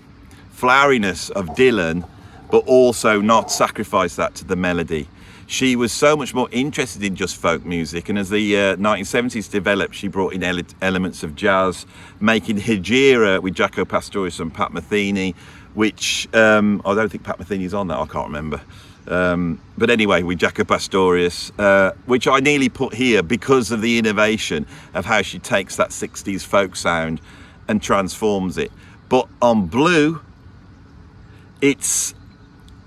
floweriness of Dylan, but also not sacrifice that to the melody. She was so much more interested in just folk music, and as the 1970s developed, she brought in elements of jazz, making Hejira with Jaco Pastorius and Pat Metheny, which I don't think Pat Metheny's on that, I can't remember. But anyway, with Jaco Pastorius, which I nearly put here because of the innovation of how she takes that 60s folk sound and transforms it. But on Blue, it's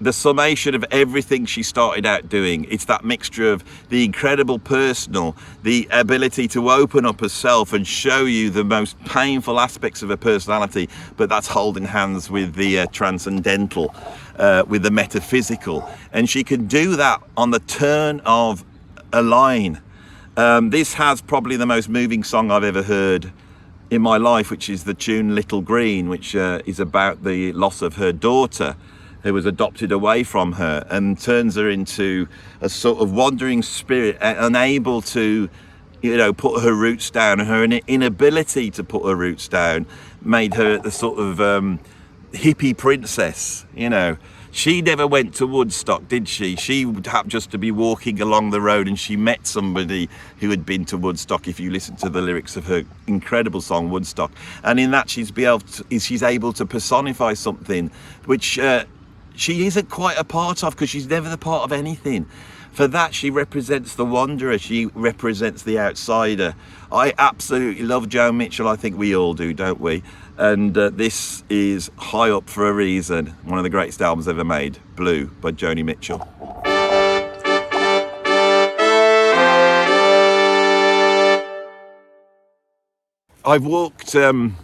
the summation of everything she started out doing. It's that mixture of the incredible personal, the ability to open up herself and show you the most painful aspects of her personality, but that's holding hands with the transcendental, with the metaphysical. And she can do that on the turn of a line. This has probably the most moving song I've ever heard in my life, which is the tune Little Green, which is about the loss of her daughter, who was adopted away from her, and turns her into a sort of wandering spirit, unable to, you know, put her roots down. And her inability to put her roots down made her the sort of hippie princess, you know. She never went to Woodstock, did she? She would have just to be walking along the road and she met somebody who had been to Woodstock, if you listen to the lyrics of her incredible song Woodstock. And in that she's able to personify something which she isn't quite a part of, because she's never the part of anything. For that, she represents the wanderer, she represents the outsider. I absolutely love Joan Mitchell, I think we all do, don't we? And this is high up for a reason. One of the greatest albums ever made, Blue by Joni Mitchell. I've walked down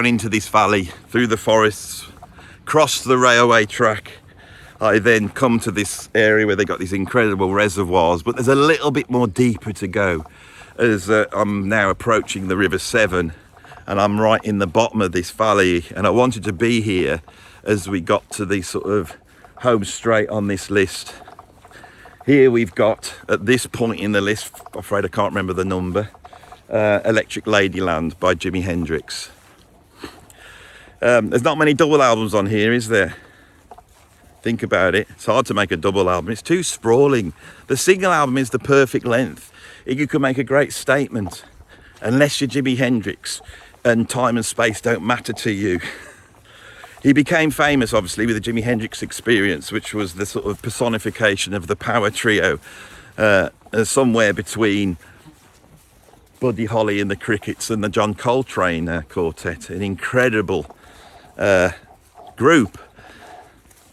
into this valley, through the forests, crossed the railway track. I then come to this area where they got these incredible reservoirs, but there's a little bit more deeper to go, as I'm now approaching the River Severn, and I'm right in the bottom of this valley. And I wanted to be here as we got to the sort of home straight on this list. Here we've got, at this point in the list, I'm afraid I can't remember the number, Electric Ladyland by Jimi Hendrix. There's not many double albums on here, is there? Think about it. It's hard to make a double album. It's too sprawling. The single album is the perfect length. You could make a great statement. Unless you're Jimi Hendrix and time and space don't matter to you. He became famous, obviously, with the Jimi Hendrix Experience, which was the sort of personification of the power trio, somewhere between Buddy Holly and the Crickets and the John Coltrane quartet. An incredible group.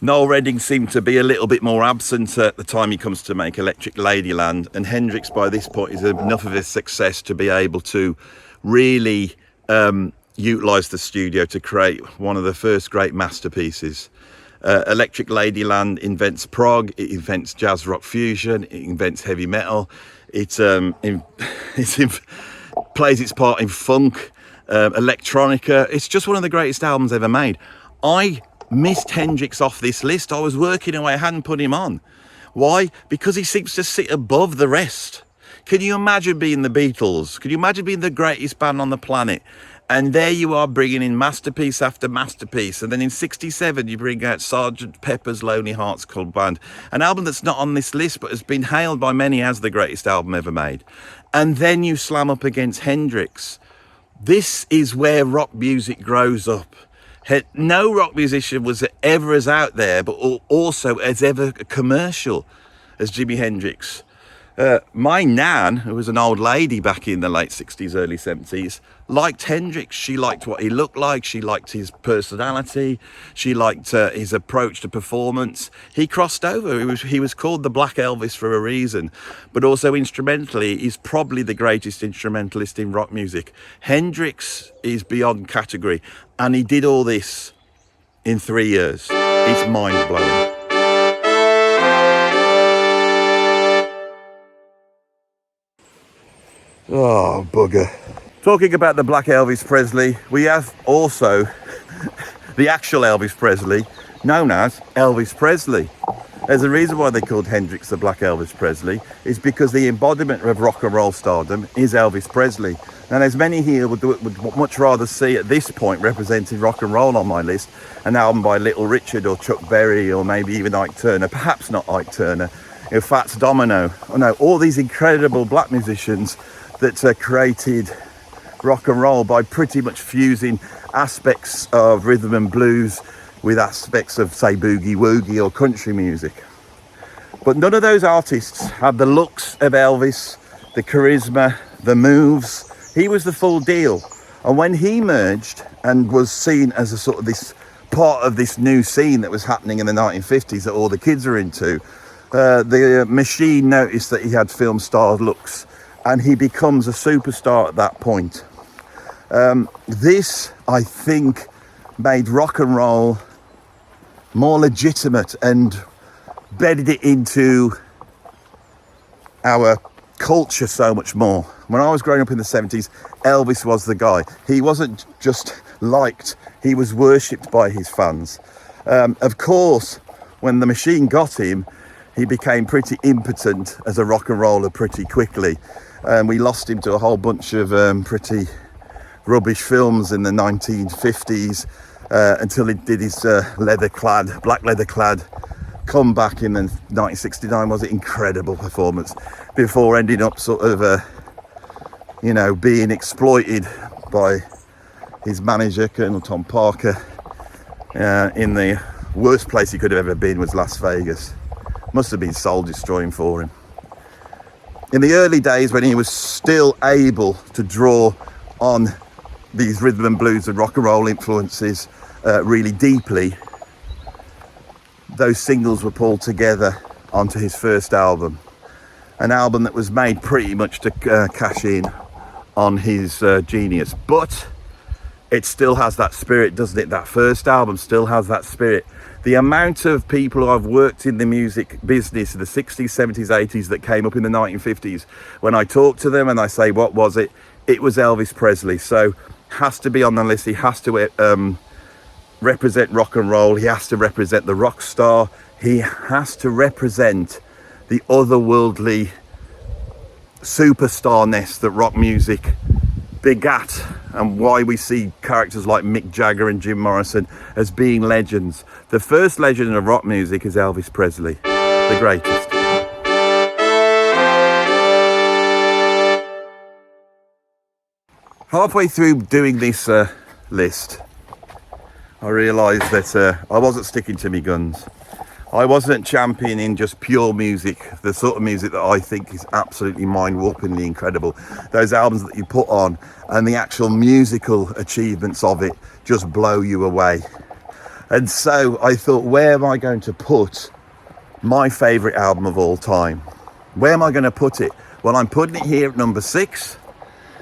Noel Redding seemed to be a little bit more absent at the time he comes to make Electric Ladyland, and Hendrix by this point is enough of a success to be able to really utilise the studio to create one of the first great masterpieces. Electric Ladyland invents prog, it invents jazz rock fusion, it invents heavy metal, it plays its part in funk, electronica. It's just one of the greatest albums ever made. I missed Hendrix off this list. I was working away, I hadn't put him on. Why? Because he seems to sit above the rest. Can you imagine being the Beatles? Can you imagine being the greatest band on the planet? And there you are bringing in masterpiece after masterpiece. And then in 67, you bring out Sgt. Pepper's Lonely Hearts Club Band, an album that's not on this list, but has been hailed by many as the greatest album ever made. And then you slam up against Hendrix. This is where rock music grows up. No rock musician was ever as out there, but also as ever commercial as Jimi Hendrix. My nan, who was an old lady back in the late 60s, early 70s, liked Hendrix. She liked what he looked like. She liked his personality. She liked his approach to performance. He crossed over. He was called the Black Elvis for a reason. But also instrumentally, he's probably the greatest instrumentalist in rock music. Hendrix is beyond category. And he did all this in 3 years. It's mind-blowing. Oh, bugger. Talking about the Black Elvis Presley, we have also the actual Elvis Presley, known as Elvis Presley. There's a reason why they called Hendrix the Black Elvis Presley, is because the embodiment of rock and roll stardom is Elvis Presley. And as many here would much rather see at this point representing rock and roll on my list, an album by Little Richard or Chuck Berry or maybe even Ike Turner, perhaps not Ike Turner, Fats Domino. Oh no, all these incredible black musicians that created rock and roll by pretty much fusing aspects of rhythm and blues with aspects of, say, boogie woogie or country music. But none of those artists had the looks of Elvis, the charisma, the moves. He was the full deal. And when he merged and was seen as a sort of this part of this new scene that was happening in the 1950s that all the kids are into, the machine noticed that he had film star looks, and he becomes a superstar at that point. This, I think, made rock and roll more legitimate and bedded it into our culture so much more. When I was growing up in the 70s, Elvis was the guy. He wasn't just liked, he was worshipped by his fans. Of course, when the machine got him, he became pretty impotent as a rock and roller pretty quickly. We lost him to a whole bunch of pretty rubbish films in the 1950s until he did his black leather clad comeback in the 1969, was it? Incredible performance, before ending up sort of, being exploited by his manager, Colonel Tom Parker, in the worst place he could have ever been was Las Vegas. Must have been soul destroying for him. In the early days, when he was still able to draw on these rhythm and blues and rock and roll influences really deeply, those singles were pulled together onto his first album, an album that was made pretty much to cash in on his genius. But it still has that spirit, doesn't it? That first album still has that spirit. The amount of people who I've worked in the music business in the 60s, 70s, 80s that came up in the 1950s, when I talk to them and I say, what was it? It was Elvis Presley. So has to be on the list. He has to represent rock and roll. He has to represent the rock star. He has to represent the otherworldly superstarness that rock music begat, and why we see characters like Mick Jagger and Jim Morrison as being legends. The first legend of rock music is Elvis Presley, the greatest. Halfway through doing this list, I realised that I wasn't sticking to my guns. I wasn't championing just pure music, the sort of music that I think is absolutely mind-warpingly incredible. Those albums that you put on and the actual musical achievements of it just blow you away. And so I thought, where am I going to put my favourite album of all time? Where am I going to put it? Well, I'm putting it here at number 6.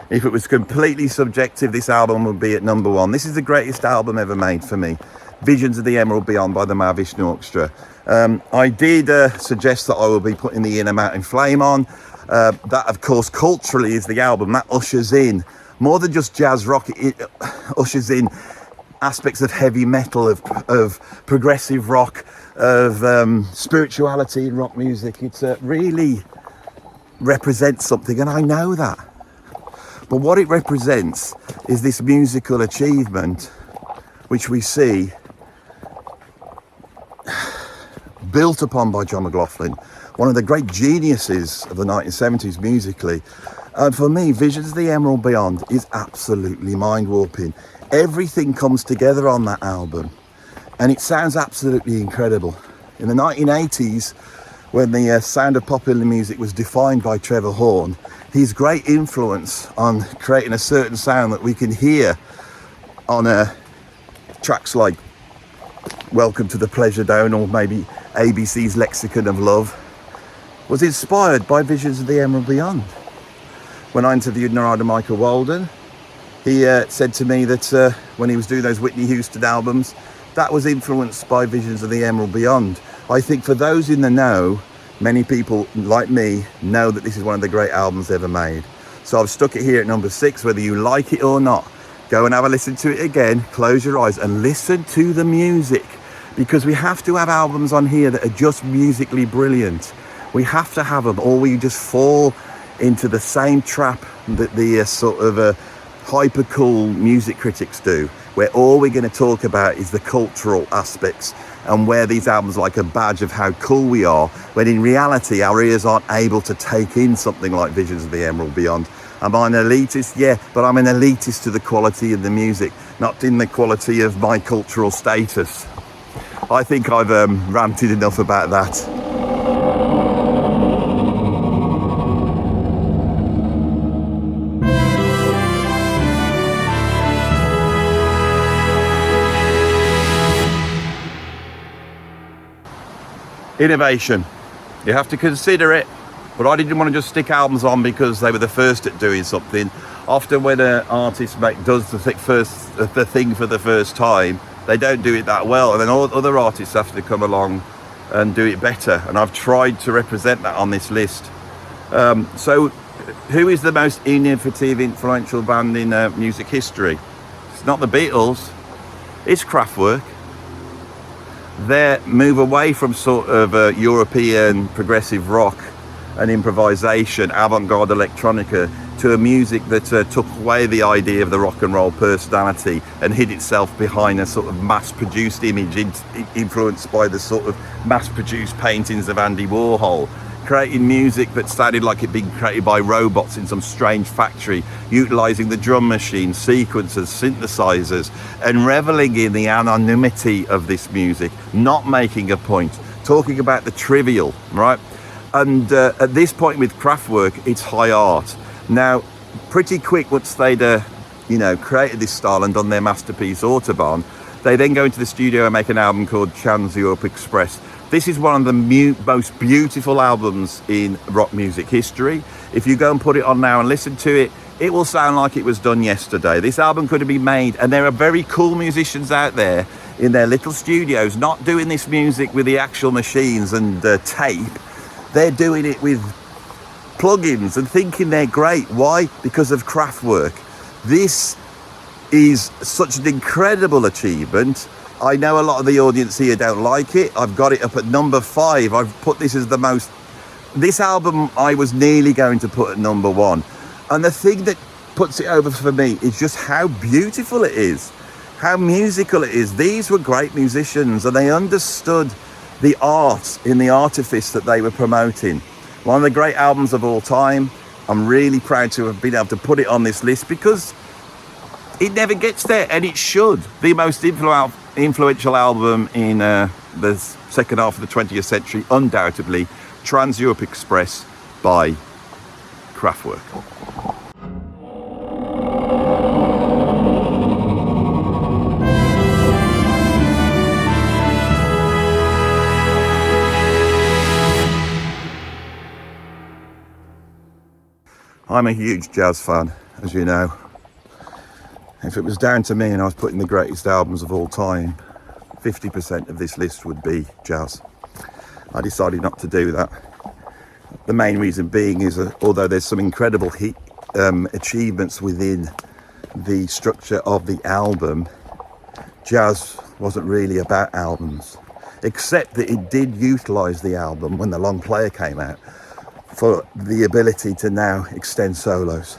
If it was completely subjective, this album would be at number 1. This is the greatest album ever made for me. Visions of the Emerald Beyond by the Mahavishnu Orchestra. I did suggest that I will be putting the Inner Mountain Flame on. That, of course, culturally is the album. That ushers in, more than just jazz rock, it ushers in aspects of heavy metal, of progressive rock, spirituality in rock music. It really represents something, and I know that. But what it represents is this musical achievement which we see built upon by John McLaughlin, one of the great geniuses of the 1970s musically. And for me, Visions of the Emerald Beyond is absolutely mind-warping. Everything comes together on that album, and it sounds absolutely incredible. In the 1980s, when the sound of popular music was defined by Trevor Horn, his great influence on creating a certain sound that we can hear on tracks like Welcome to the Pleasure Dome or maybe ABC's Lexicon of Love was inspired by Visions of the Emerald Beyond. When I interviewed Narada Michael Walden, he said to me that when he was doing those Whitney Houston albums, that was influenced by Visions of the Emerald Beyond. I think for those in the know, many people like me know that this is one of the great albums ever made. So I've stuck it here at number 6, whether you like it or not. Go and have a listen to it again, close your eyes and listen to the music, because we have to have albums on here that are just musically brilliant. We have to have them, or we just fall into the same trap that the sort of hyper cool music critics do, where all we're going to talk about is the cultural aspects and wear these albums like a badge of how cool we are, when in reality our ears aren't able to take in something like Visions of the Emerald Beyond. Am I an elitist? Yeah, but I'm an elitist to the quality of the music, not in the quality of my cultural status. I think I've ranted enough about that. Innovation. You have to consider it, but I didn't want to just stick albums on because they were the first at doing something. Often when an artist does the thing for the first time, they don't do it that well, and then all other artists have to come along and do it better, and I've tried to represent that on this list. So who is the most innovative, influential band in music history? It's not the Beatles, it's Kraftwerk. Their move away from sort of European progressive rock and improvisation, avant-garde electronica, to a music that took away the idea of the rock and roll personality and hid itself behind a sort of mass-produced image influenced by the sort of mass-produced paintings of Andy Warhol, creating music that sounded like it'd been created by robots in some strange factory, utilising the drum machine, sequencers, synthesizers, and reveling in the anonymity of this music, not making a point, talking about the trivial, right? And at this point with Kraftwerk, it's high art. Now, pretty quick, once they'd created this style and done their masterpiece Autobahn, they then go into the studio and make an album called Trans-Europe Express. This is one of the most beautiful albums in rock music history. If you go and put it on now and listen to it, it will sound like it was done yesterday. This album could have been made, and there are very cool musicians out there in their little studios not doing this music with the actual machines and tape. They're doing it with plugins and thinking they're great. Why? Because of Kraftwerk. This is such an incredible achievement. I know a lot of the audience here don't like it. I've got it up at number 5. I've put this as the most... This album I was nearly going to put at number 1. And the thing that puts it over for me is just how beautiful it is, how musical it is. These were great musicians, and they understood the art in the artifice that they were promoting. One of the great albums of all time. I'm really proud to have been able to put it on this list because it never gets there, and it should. The most influential album in the second half of the 20th century, undoubtedly, Trans-Europe Express by Kraftwerk. I'm a huge jazz fan, as you know. If it was down to me and I was putting the greatest albums of all time, 50% of this list would be jazz. I decided not to do that. The main reason being is that although there's some incredible achievements within the structure of the album, jazz wasn't really about albums. except that it did utilise the album when the long player came out for the ability to now extend solos.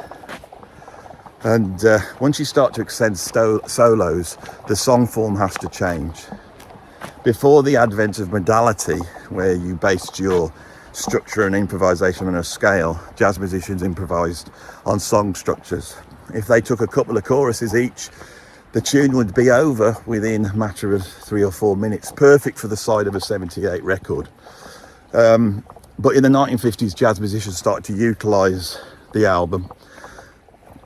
And once you start to extend solos, the song form has to change. Before the advent of modality, where you based your structure and improvisation on a scale, jazz musicians improvised on song structures. If they took a couple of choruses each, the tune would be over within a matter of 3 or 4 minutes, perfect for the side of a 78 record. But in the 1950s, jazz musicians started to utilise the album.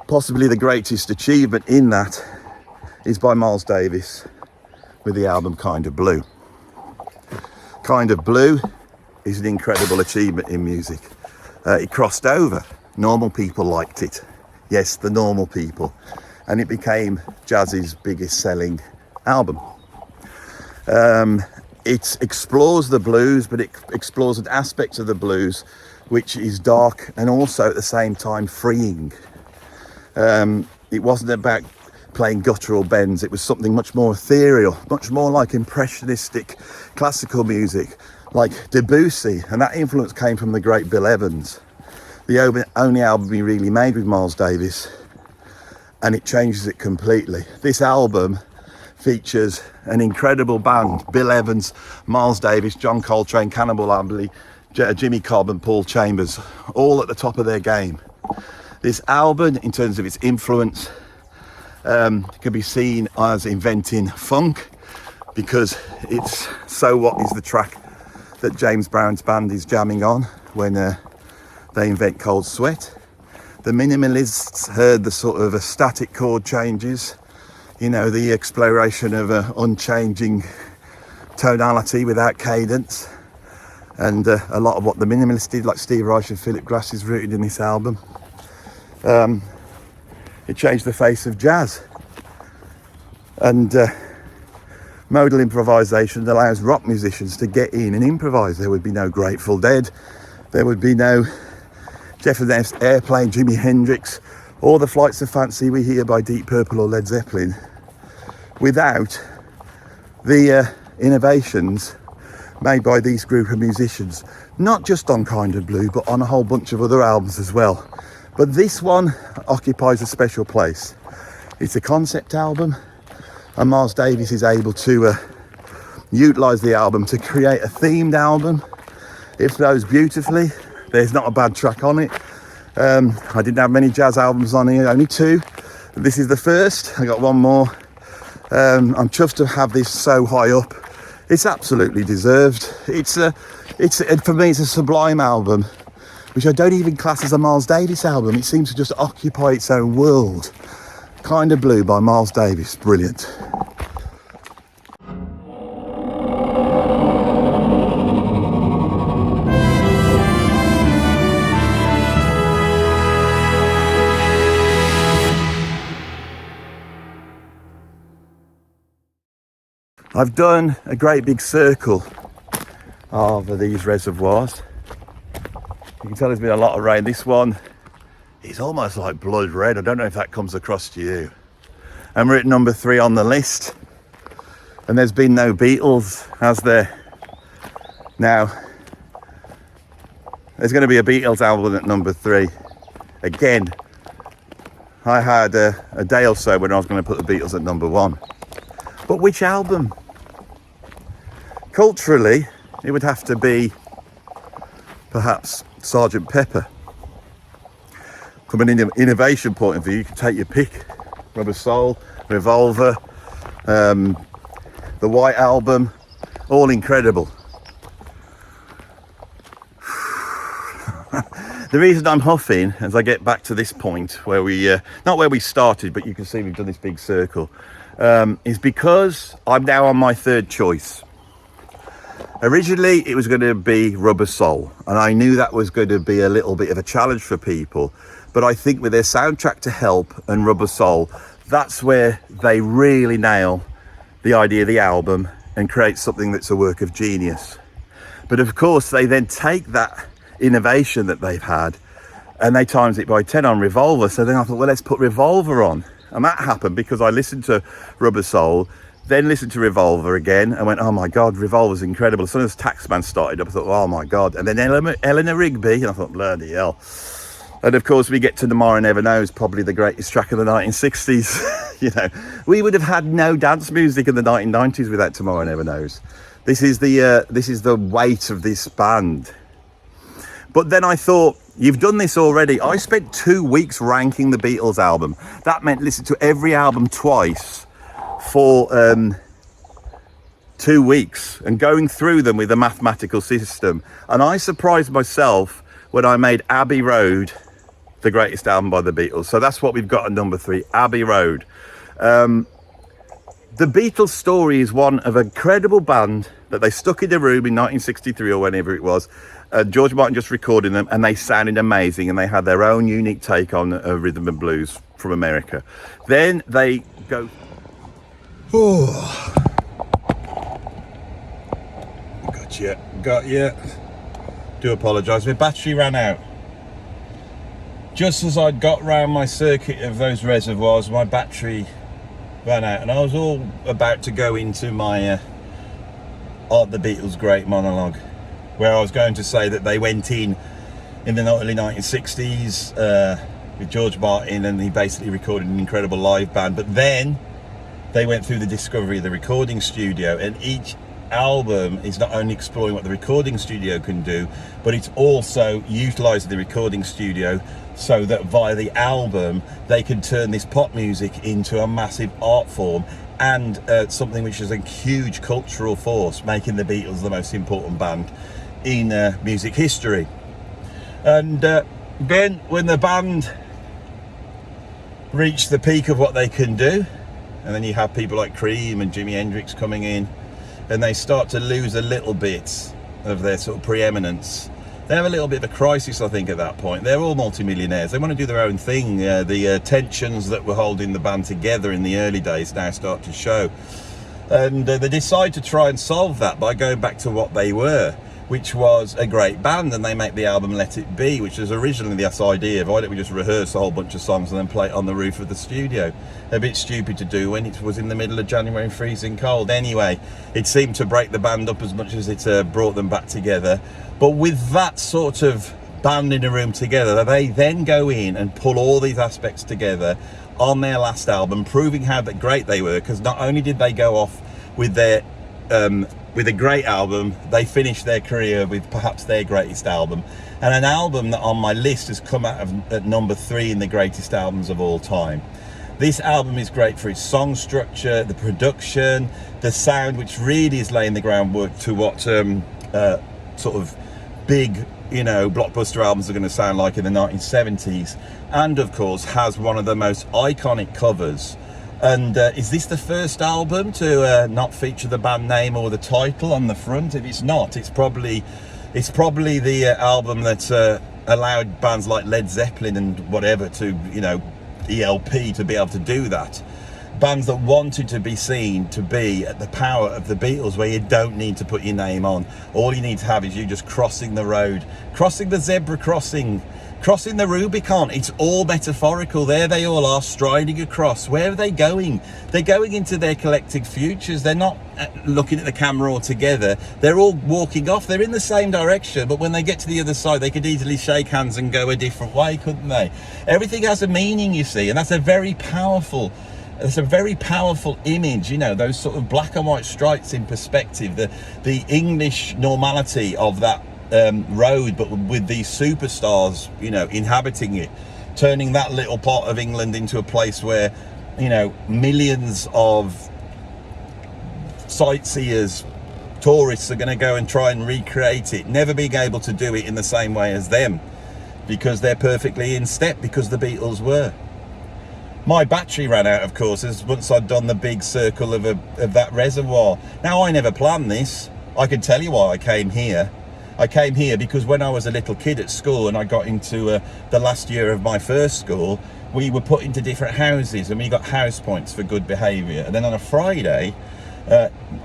Possibly the greatest achievement in that is by Miles Davis with the album Kind of Blue. Kind of Blue is an incredible achievement in music. It crossed over. Normal people liked it. Yes, the normal people. And it became jazz's biggest selling album. It explores the blues, but it explores an aspect of the blues which is dark and also at the same time freeing. It wasn't about playing guttural bends. It was something much more ethereal, much more like impressionistic classical music, like Debussy, and that influence came from the great Bill Evans. The only album he really made with Miles Davis, and it changes it completely. This album features an incredible band: Bill Evans, Miles Davis, John Coltrane, Cannonball Adderley, Jimmy Cobb and Paul Chambers, all at the top of their game. This album, in terms of its influence, can be seen as inventing funk, because it's So What is the track that James Brown's band is jamming on when they invent Cold Sweat. The minimalists heard the sort of static chord changes, you know, the exploration of an unchanging tonality without cadence, and a lot of what the minimalists did, like Steve Reich and Philip Glass, is rooted in this album. It changed the face of jazz, and modal improvisation allows rock musicians to get in and improvise. There would be no Grateful Dead, there would be no Jefferson Airplane, Jimi Hendrix, or the Flights of Fancy we hear by Deep Purple or Led Zeppelin without the innovations made by these group of musicians, not just on Kind of Blue, but on a whole bunch of other albums as well. But this one occupies a special place. It's a concept album, and Miles Davis is able to utilise the album to create a themed album. It flows beautifully. There's not a bad track on it. I didn't have many jazz albums on here, only 2. This is the first. I got one more. I'm chuffed to have this so high up. It's absolutely deserved. For me, it's a sublime album, which I don't even class as a Miles Davis album. It seems to just occupy its own world. Kind of Blue by Miles Davis, brilliant. I've done a great big circle of these reservoirs. You can tell there's been a lot of rain. This one is almost like blood red. I don't know if that comes across to you. And we're at number 3 on the list. And there's been no Beatles, has there? Now, there's going to be a Beatles album at number 3. Again, I had a day or so when I was going to put the Beatles at number 1. But which album? Culturally, it would have to be perhaps Sgt. Pepper. From an innovation point of view, you can take your pick. Rubber Soul, Revolver, the White Album, all incredible. The reason I'm huffing as I get back to this point where we, not where we started, but you can see we've done this big circle, is because I'm now on my 3rd choice. Originally, it was going to be Rubber Soul, and I knew that was going to be a little bit of a challenge for people. But I think with their soundtrack to Help and Rubber Soul, that's where they really nail the idea of the album and create something that's a work of genius. But of course, they then take that innovation that they've had and they times it by 10 on Revolver. So then I thought, well, let's put Revolver on. And that happened because I listened to Rubber Soul, Then listened to Revolver again and went, oh my God, Revolver's incredible. As soon as Taxman started up, I thought, oh my God. And then Eleanor Rigby, and I thought, bloody hell. And of course, we get to Tomorrow Never Knows, probably the greatest track of the 1960s. You know, we would have had no dance music in the 1990s without Tomorrow Never Knows. This is the weight of this band. But then I thought, you've done this already. I spent 2 weeks ranking the Beatles album. That meant listening to every album twice for 2 weeks and going through them with a mathematical system. And I surprised myself when I made Abbey Road the greatest album by the Beatles. So that's what we've got at number 3, Abbey Road. The Beatles story is one of an incredible band that they stuck in a room in 1963 or whenever it was. George Martin just recording them, and they sounded amazing, and they had their own unique take on rhythm and blues from America. Then they go... Oh. Got you. Do apologise, my battery ran out. Just as I'd got round my circuit of those reservoirs, my battery ran out, and I was all about to go into my Aren't the Beatles Great monologue, where I was going to say that they went in the early 1960s with George Martin, and he basically recorded an incredible live band. But then they went through the discovery of the recording studio, and each album is not only exploring what the recording studio can do, but it's also utilising the recording studio so that via the album they can turn this pop music into a massive art form and something which is a huge cultural force, making the Beatles the most important band in music history. And then when the band reached the peak of what they can do, and then you have people like Cream and Jimi Hendrix coming in, and they start to lose a little bit of their sort of preeminence. They have a little bit of a crisis, I think, at that point. They're all multimillionaires. They want to do their own thing. The tensions that were holding the band together in the early days now start to show. And they decide to try and solve that by going back to what they were, which was a great band, and they make the album Let It Be, which was originally this idea of, why don't we just rehearse a whole bunch of songs and then play it on the roof of the studio? A bit stupid to do when it was in the middle of January and freezing cold. Anyway, it seemed to break the band up as much as it brought them back together. But with that sort of band in a room together, they then go in and pull all these aspects together on their last album, proving how great they were, because not only did they go off with their with a great album, they finished their career with perhaps their greatest album, and an album that on my list has come out at number 3 in the greatest albums of all time. This album is great for its song structure, the production, the sound, which really is laying the groundwork to what sort of big, you know, blockbuster albums are going to sound like in the 1970s, and of course has one of the most iconic covers. And is this the first album to not feature the band name or the title on the front? If it's not, it's probably the album that allowed bands like Led Zeppelin and whatever to, you know, ELP to be able to do that. Bands that wanted to be seen to be at the power of the Beatles, where you don't need to put your name on. All you need to have is you just crossing the road, crossing the zebra crossing, crossing the Rubicon. It's all metaphorical. There they all are, striding across. Where are they going? They're going into their collective futures. They're not looking at the camera all together. They're all walking off. They're in the same direction, but when they get to the other side, they could easily shake hands and go a different way, couldn't they? Everything has a meaning, you see, and that's a very powerful image, you know, those sort of black and white stripes in perspective, the English normality of that road, but with these superstars, you know, inhabiting it, turning that little part of England into a place where, you know, millions of sightseers, tourists are going to go and try and recreate it, never being able to do it in the same way as them, because they're perfectly in step, because the Beatles were. My battery ran out, of course, as once I'd done the big circle of that reservoir. Now, I never planned this. I can tell you why I came here. I came here because when I was a little kid at school and I got into the last year of my first school, we were put into different houses and we got house points for good behaviour. And then on a Friday,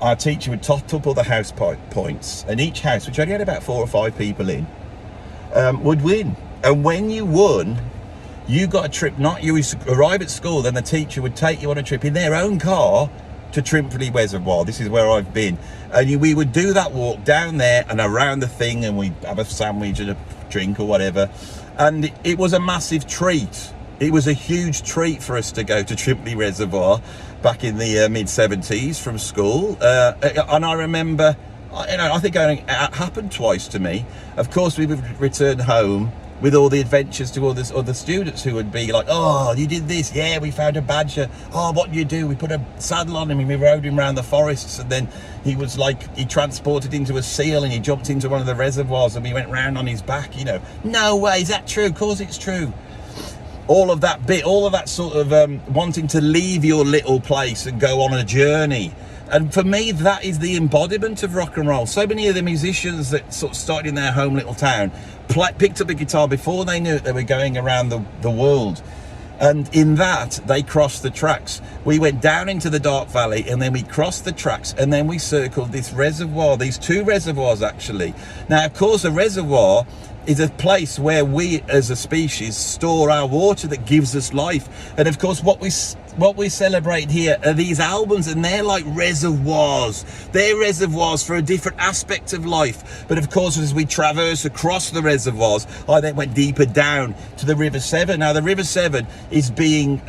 our teacher would tot up all the house points, and each house, which only had about 4 or 5 people in, would win. And when you won, you got a trip. Not you arrive at school, then the teacher would take you on a trip in their own car to Trimpley Reservoir. This is where I've been. And we would do that walk down there and around the thing, and we'd have a sandwich and a drink or whatever. And it was a massive treat. It was a huge treat for us to go to Trimpley Reservoir back in the mid-70s from school. And I remember, I think it happened twice to me. Of course, we would return home with all the adventures to all this other students who would be like, oh, you did this, yeah, we found a badger, oh, what did you do? We put a saddle on him and we rode him around the forests, and then he was like, he transported into a seal and he jumped into one of the reservoirs and we went round on his back, you know. No way, is that true? Of course it's true. All of that bit, all of that sort of wanting to leave your little place and go on a journey. And for me, that is the embodiment of rock and roll. So many of the musicians that sort of started in their home little town picked up a guitar before they knew it, they were going around the world. And in that, they crossed the tracks. We went down into the Dark Valley, and then we crossed the tracks, and then we circled this reservoir, these two reservoirs actually. Now, of course, a reservoir is a place where we as a species store our water that gives us life. And of course, what we celebrate here are these albums, and they're like reservoirs. They're reservoirs for a different aspect of life. But of course, as we traverse across the reservoirs, I then went deeper down to the River Severn. Now, the River Severn is being,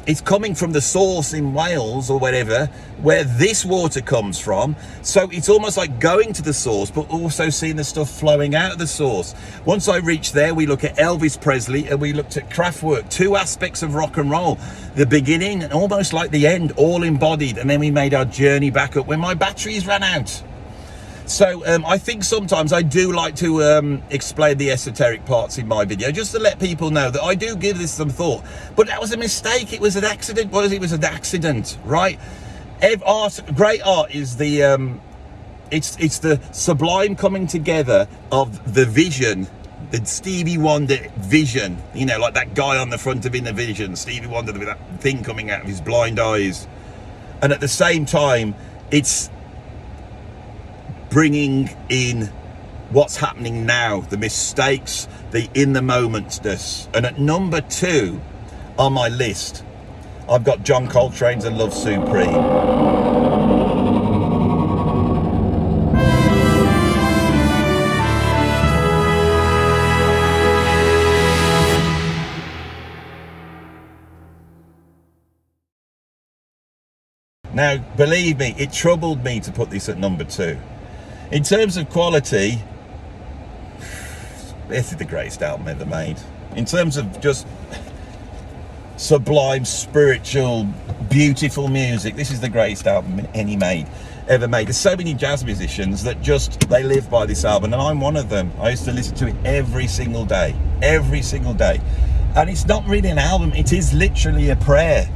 it's coming from the source in Wales or wherever, where this water comes from. So it's almost like going to the source, but also seeing the stuff flowing out of the source. Once I reached there, we look at Elvis Presley and we looked at Kraftwerk, two aspects of rock and roll. The beginning and almost like the end, all embodied. And then we made our journey back up when my batteries ran out. So I think sometimes I do like to explain the esoteric parts in my video, just to let people know that I do give this some thought. But that was a mistake. It was an accident. What is it? It was an accident, right? Great art is the it's the sublime coming together of the vision, the Stevie Wonder vision, you know, like that guy on the front of In the Vision, Stevie Wonder with that thing coming out of his blind eyes. And at the same time, it's bringing in what's happening now, the mistakes, the in the momentness. And at number 2 on my list, I've got John Coltrane's and Love Supreme. Now, believe me, it troubled me to put this at number 2. In terms of quality, this is the greatest album ever made. In terms of just sublime, spiritual, beautiful music, this is the greatest album ever made. There's so many jazz musicians that they live by this album, and I'm one of them. I used to listen to it every single day. And it's not really an album, it is literally a prayer.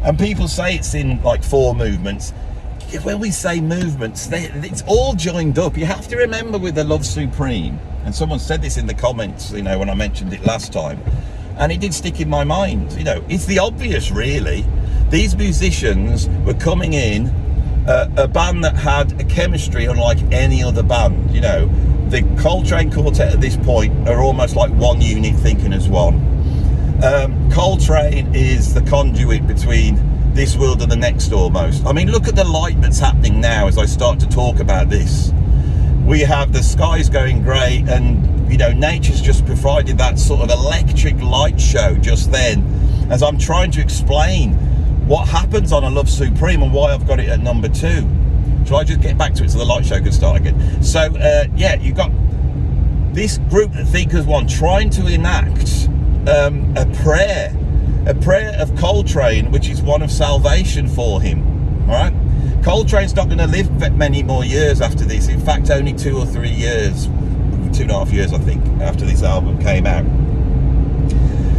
And people say it's in like 4 movements. When we say movements, it's all joined up. You have to remember with the Love Supreme, and someone said this in the comments, you know, when I mentioned it last time, and it did stick in my mind, you know, it's the obvious really. These musicians were coming in, a band that had a chemistry unlike any other band, you know. The Coltrane Quartet at this point are almost like one unit thinking as one. Coltrane is the conduit between this world and the next almost. I mean, look at the light that's happening now as I start to talk about this. We have the skies going grey, and you know, nature's just provided that sort of electric light show just then, as I'm trying to explain what happens on a Love Supreme and why I've got it at number 2. Shall I just get back to it so the light show can start again? So yeah, you've got this group that think as one trying to enact a prayer of Coltrane, which is one of salvation for him. All right, Coltrane's not going to live many more years after this. In fact, only 2 or 3 years, 2.5 years I think, after this album came out.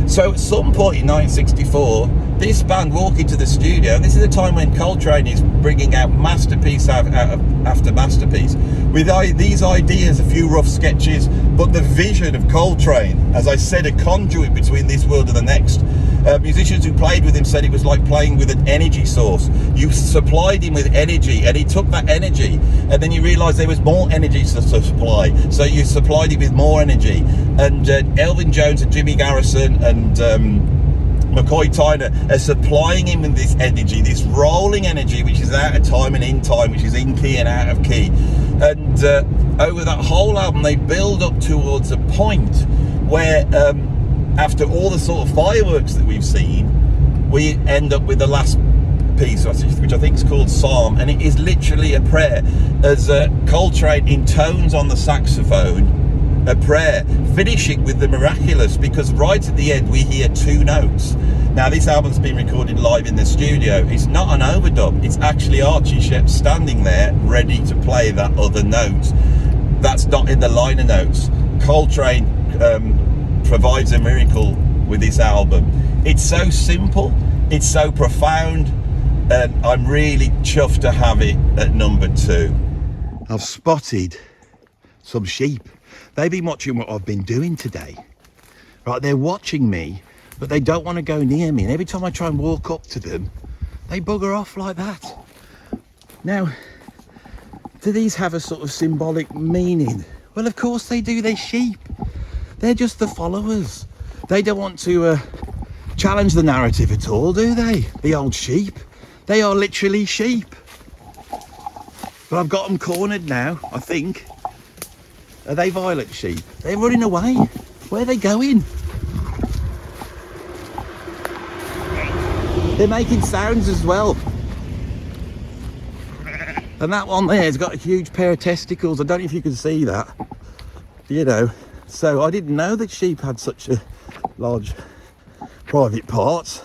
So at some point in 1964, this band walk into the studio. This is a time when Coltrane is bringing out masterpiece after masterpiece with these ideas, a few rough sketches, but the vision of Coltrane, as I said, a conduit between this world and the next. Musicians who played with him said it was like playing with an energy source. You supplied him with energy, and he took that energy, and then you realised there was more energy to supply, so you supplied him with more energy. And Elvin Jones and Jimmy Garrison and McCoy Tyner are supplying him with this energy, this rolling energy, which is out of time and in time, which is in key and out of key. And over that whole album, they build up towards a point where, after all the sort of fireworks that we've seen, we end up with the last piece, which I think is called Psalm, and it is literally a prayer, as Coltrane intones on the saxophone a prayer, finishing with the miraculous, because right at the end we hear two notes. Now, this album's been recorded live in the studio. It's not an overdub, it's actually Archie Shepp standing there ready to play that other note. That's not in the liner notes. Coltrane provides a miracle with this album. It's so simple, it's so profound, and I'm really chuffed to have it at number 2. I've spotted some sheep. They've been watching what I've been doing today. Right, they're watching me, but they don't want to go near me. And every time I try and walk up to them, they bugger off like that. Now, do these have a sort of symbolic meaning? Well, of course they do. They're sheep. They're just the followers. They don't want to challenge the narrative at all, do they? The old sheep. They are literally sheep. But I've got them cornered now, I think. Are they violet sheep? They're running away. Where are they going? They're making sounds as well. And that one there has got a huge pair of testicles. I don't know if you can see that. You know, so I didn't know that sheep had such a large private parts.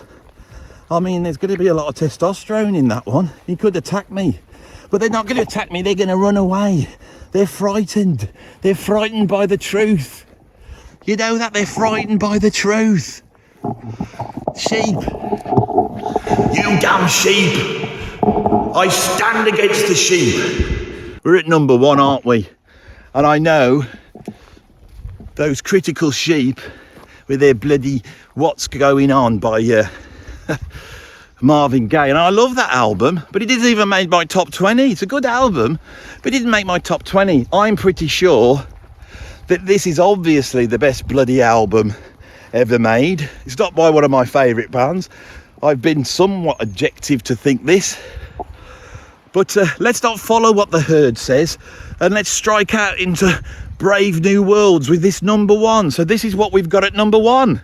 I mean, there's going to be a lot of testosterone in that one. He could attack me. But they're not going to attack me. They're going to run away. They're frightened. They're frightened by the truth. You know that? They're frightened by the truth. Sheep. You damn sheep. I stand against the sheep. We're at number 1, aren't we? And I know those critical sheep with their bloody What's Going On by Marvin Gaye, and I love that album, but it didn't even make my top 20. It's a good album, but it didn't make my top 20. I'm pretty sure that this is obviously the best bloody album ever made. It's not by one of my favourite bands. I've been somewhat objective to think this, but let's not follow what the herd says, and let's strike out into brave new worlds with this number 1. So this is what we've got at number 1.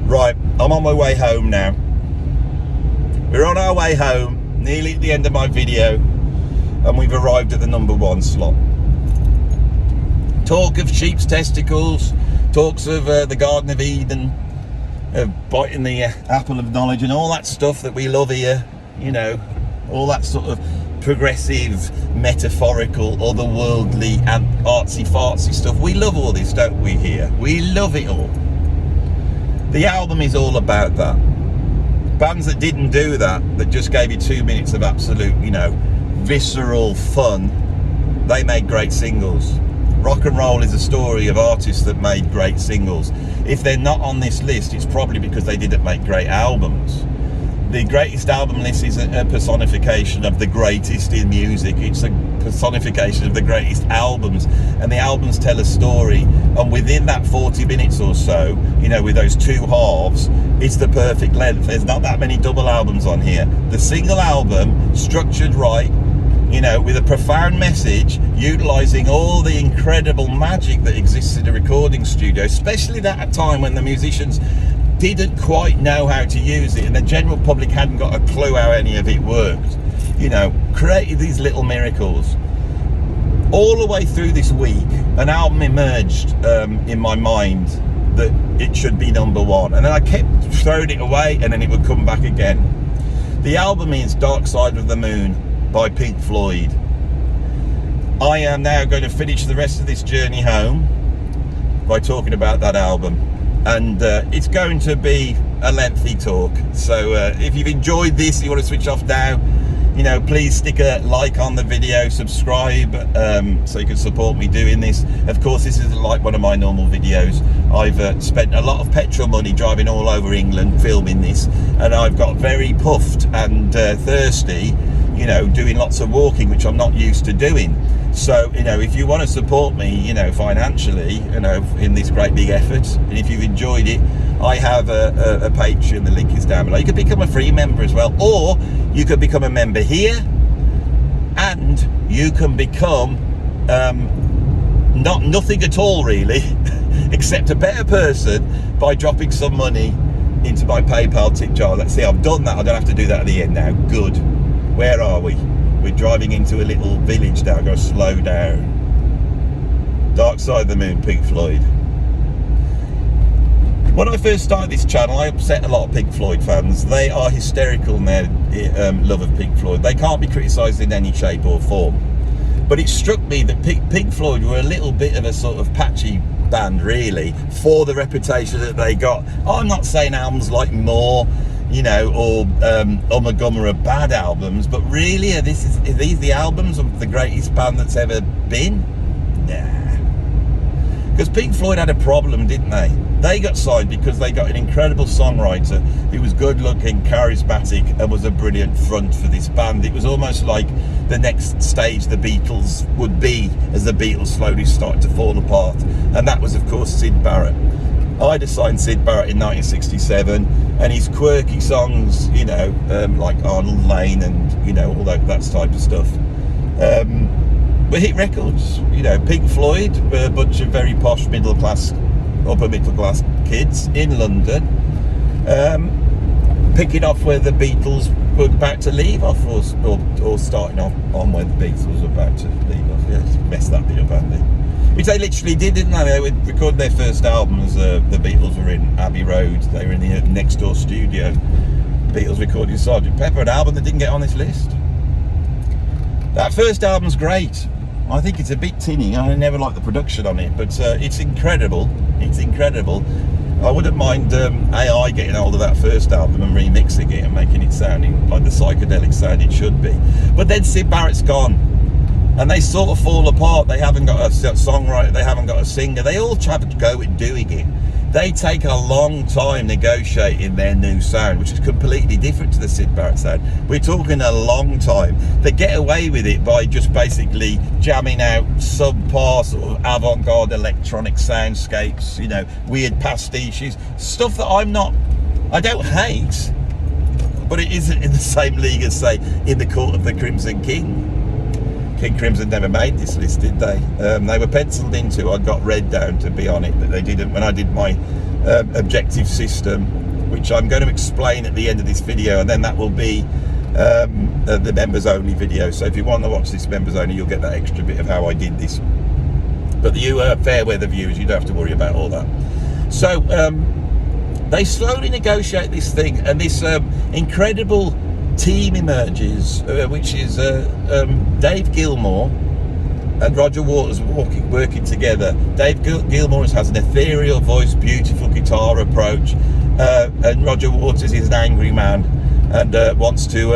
Right, I'm on my way home now. We're on our way home, nearly at the end of my video, and we've arrived at the number 1 slot. Talk of sheep's testicles, talks of the Garden of Eden, of biting the apple of knowledge and all that stuff that we love here, you know, all that sort of progressive, metaphorical, otherworldly and artsy-fartsy stuff. We love all this, don't we, here? We love it all. The album is all about that. Bands that didn't do that, that just gave you 2 minutes of absolute, you know, visceral fun, they made great singles. Rock and roll is a story of artists that made great singles. If they're not on this list, it's probably because they didn't make great albums. the greatest album list is a personification of the greatest in music. It's a personification of the greatest albums, and the albums tell a story, and within that 40 minutes or so, you know, with those two halves, it's the perfect length. There's not that many double albums on here. The single album, structured right, you know, with a profound message, utilising all the incredible magic that exists in a recording studio, especially at a time when the musicians didn't quite know how to use it and the general public hadn't got a clue how any of it worked. You know, created these little miracles. All the way through this week, an album emerged in my mind that it should be number one, and then I kept throwing it away and then it would come back again. The album is Dark Side of the Moon by Pink Floyd. I am now going to finish the rest of this journey home by talking about that album, and it's going to be a lengthy talk, so if you've enjoyed this, you want to switch off now, you know, please stick a like on the video, subscribe, so you can support me doing this. Of course, this isn't like one of my normal videos. I've spent a lot of petrol money driving all over England filming this, and I've got very puffed and thirsty, you know, doing lots of walking, which I'm not used to doing. So, you know, if you want to support me, you know, financially, you know, in this great big effort, and if you've enjoyed it, I have a Patreon, the link is down below. You can become a free member as well, or you could become a member here, and you can become nothing at all really, except a better person by dropping some money into my PayPal tip jar. Let's see, I've done that. I don't have to do that at the end now. Good. Where are we? We're driving into a little village now. I've got to slow down. Dark Side of the Moon, Pink Floyd. When I first started this channel, I upset a lot of Pink Floyd fans. They are hysterical in their love of Pink Floyd. They can't be criticised in any shape or form. But it struck me that Pink Floyd were a little bit of a sort of patchy band, really, for the reputation that they got. I'm not saying albums like More, you know, or Ummagumma are bad albums, but really, are these the albums of the greatest band that's ever been? Nah. Because Pink Floyd had a problem, didn't they? They got signed because they got an incredible songwriter who was good looking, charismatic, and was a brilliant front for this band. It was almost like the next stage the Beatles would be as the Beatles slowly started to fall apart. And that was, of course, Syd Barrett. I'd assigned Syd Barrett in 1967, and his quirky songs, you know, like Arnold Lane and, you know, all that type of stuff, were hit records. You know, Pink Floyd were a bunch of very posh upper middle class kids in London, picking off where the Beatles were about to leave off, or starting off on where the Beatles were about to leave off. Yeah, messed that bit up, Andy. Which they literally did, didn't they? They would record their first albums. The Beatles were in Abbey Road. They were in the next door studio. Beatles recording Sgt. Pepper, an album that didn't get on this list. That first album's great. I think it's a bit tinny. I never liked the production on it, but it's incredible. It's incredible. I wouldn't mind AI getting hold of that first album and remixing it and making it sounding like the psychedelic sound it should be. But then Syd Barrett's gone, and they sort of fall apart. They haven't got a songwriter, they haven't got a singer. They all have to go at doing it. They take a long time negotiating their new sound, which is completely different to the Syd Barrett sound. We're talking a long time. They get away with it by just basically jamming out subpar sort of avant-garde electronic soundscapes, you know, weird pastiches, stuff that I don't hate, but it isn't in the same league as, say, In the Court of the Crimson King. King Crimson never made this list, did they? They were penciled into, I got read down to be on it, but they didn't when I did my objective system, which I'm going to explain at the end of this video, and then that will be the members only video. So if you want to watch this members only, you'll get that extra bit of how I did this. But you fair weather viewers, you don't have to worry about all that. So they slowly negotiate this thing, and this incredible team emerges, which is Dave Gilmour and Roger Waters working together. Dave Gilmour has an ethereal voice, beautiful guitar approach, and Roger Waters is an angry man and wants to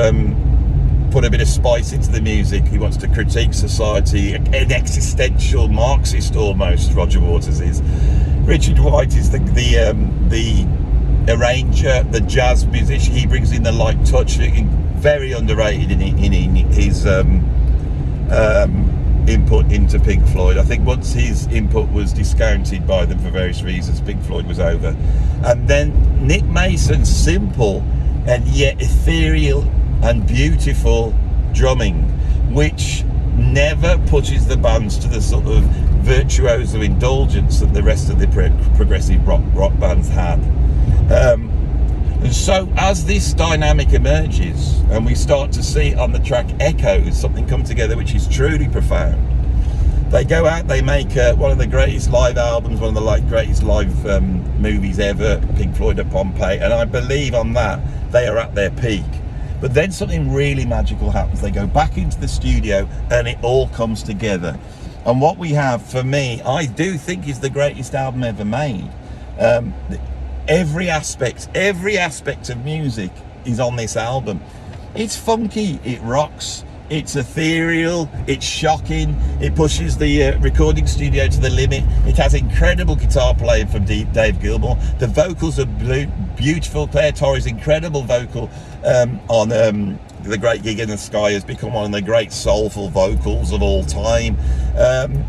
put a bit of spice into the music. He wants to critique society, an existential Marxist almost, Roger Waters is. Richard White is the arranger, the jazz musician. He brings in the light touch, very underrated in his input into Pink Floyd. I think once his input was discounted by them for various reasons, Pink Floyd was over. And then Nick Mason's simple and yet ethereal and beautiful drumming, which never pushes the bands to the sort of virtuoso indulgence that the rest of the progressive rock bands had. And so as this dynamic emerges and we start to see on the track Echoes something come together which is truly profound, they go out, they make one of the greatest live albums, one of the greatest live movies ever, Pink Floyd at Pompeii, and I believe on that they are at their peak. But then something really magical happens. They go back into the studio and it all comes together. And what we have, for me, I do think is the greatest album ever made. Every aspect of music is on this album. It's funky, it rocks, it's ethereal, it's shocking, it pushes the recording studio to the limit. It has incredible guitar playing from Dave Gilmour. The vocals are beautiful. Claire Torrey's incredible vocal on The Great Gig in the Sky has become one of the great soulful vocals of all time.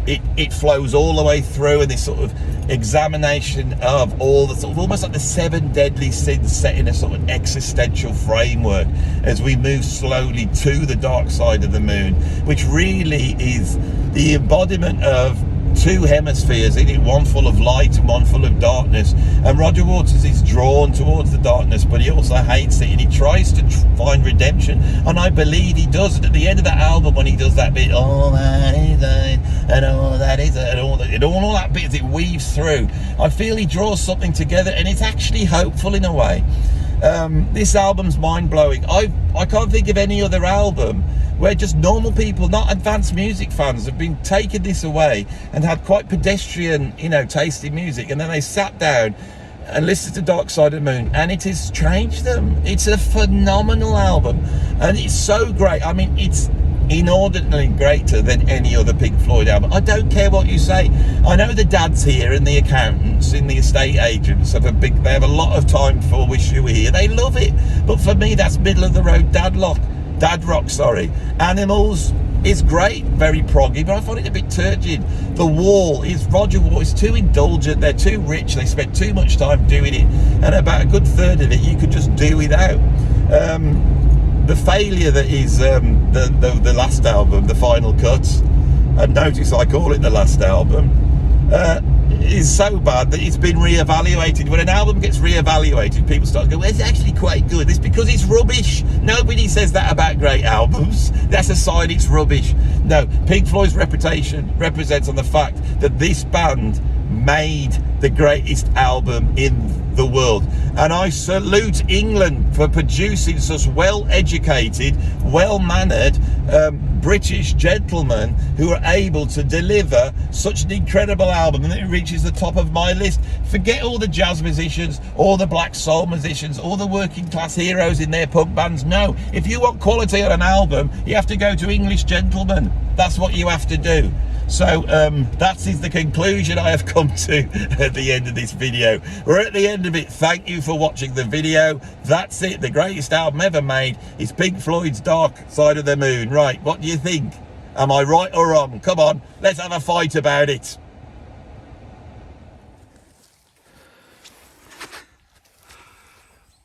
It flows all the way through, and this sort of examination of all the sort of almost like the 7 deadly sins set in a sort of existential framework as we move slowly to the dark side of the moon, which really is the embodiment of 2 hemispheres in it, one full of light and one full of darkness. And Roger Waters is drawn towards the darkness, but he also hates it, and he tries to find redemption, and I believe he does. And at the end of the album, when he does that bit, all that is it, and all that is it, and all that bit as it weaves through, I feel he draws something together, and it's actually hopeful in a way. This album's mind-blowing. I can't think of any other album where just normal people, not advanced music fans, have been taking this away and had quite pedestrian, taste in music, and then they sat down and listened to Dark Side of the Moon, and it has changed them. It's a phenomenal album, and it's so great. I mean, it's inordinately greater than any other Pink Floyd album. I don't care what you say. I know the dads here and the accountants and the estate agents they have a lot of time for Wish You Were Here. They love it, but for me that's middle of the road dad rock. Animals is great, very proggy, but I find it a bit turgid. The Wall is Roger Waters too indulgent, they're too rich, they spend too much time doing it, and about a good third of it you could just do without. The failure that is the last album, The Final Cut, and notice I call it the last album, is so bad that it's been re-evaluated. When an album gets re-evaluated, people start to go, well, it's actually quite good. It's because it's rubbish. Nobody says that about great albums. That's a sign it's rubbish. No, Pink Floyd's reputation represents on the fact that this band made the greatest album in the world, and I salute England for producing such well-educated, well-mannered British gentlemen who are able to deliver such an incredible album, and it reaches the top of my list. Forget all the jazz musicians, all the black soul musicians, all the working class heroes in their punk bands. No, if you want quality on an album, you have to go to English gentlemen. That's what you have to do. So that is the conclusion I have come to at the end of this video. We're at the end of it. Thank you for watching the video. That's it. The greatest album ever made is Pink Floyd's Dark Side of the Moon. Right, what do you think? Am I right or wrong? Come on, let's have a fight about it.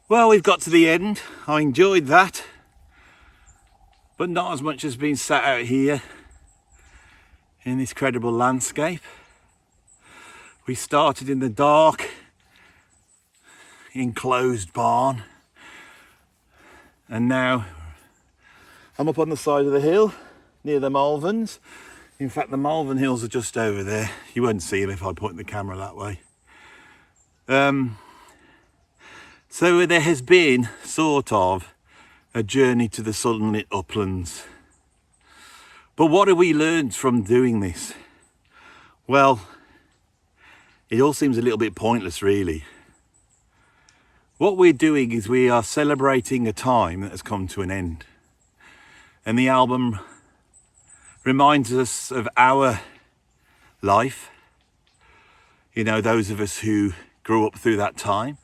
Well, we've got to the end. I enjoyed that, but not as much as being sat out here in this credible landscape. We started in the dark, enclosed barn, and now I'm up on the side of the hill near the Malverns. In fact, the Malvern Hills are just over there. You won't see them if I point the camera that way. So there has been sort of a journey to the sunlit uplands. But what have we learned from doing this? Well, it all seems a little bit pointless, really. What we're doing is we are celebrating a time that has come to an end. And the album reminds us of our life. You know, those of us who grew up through that time.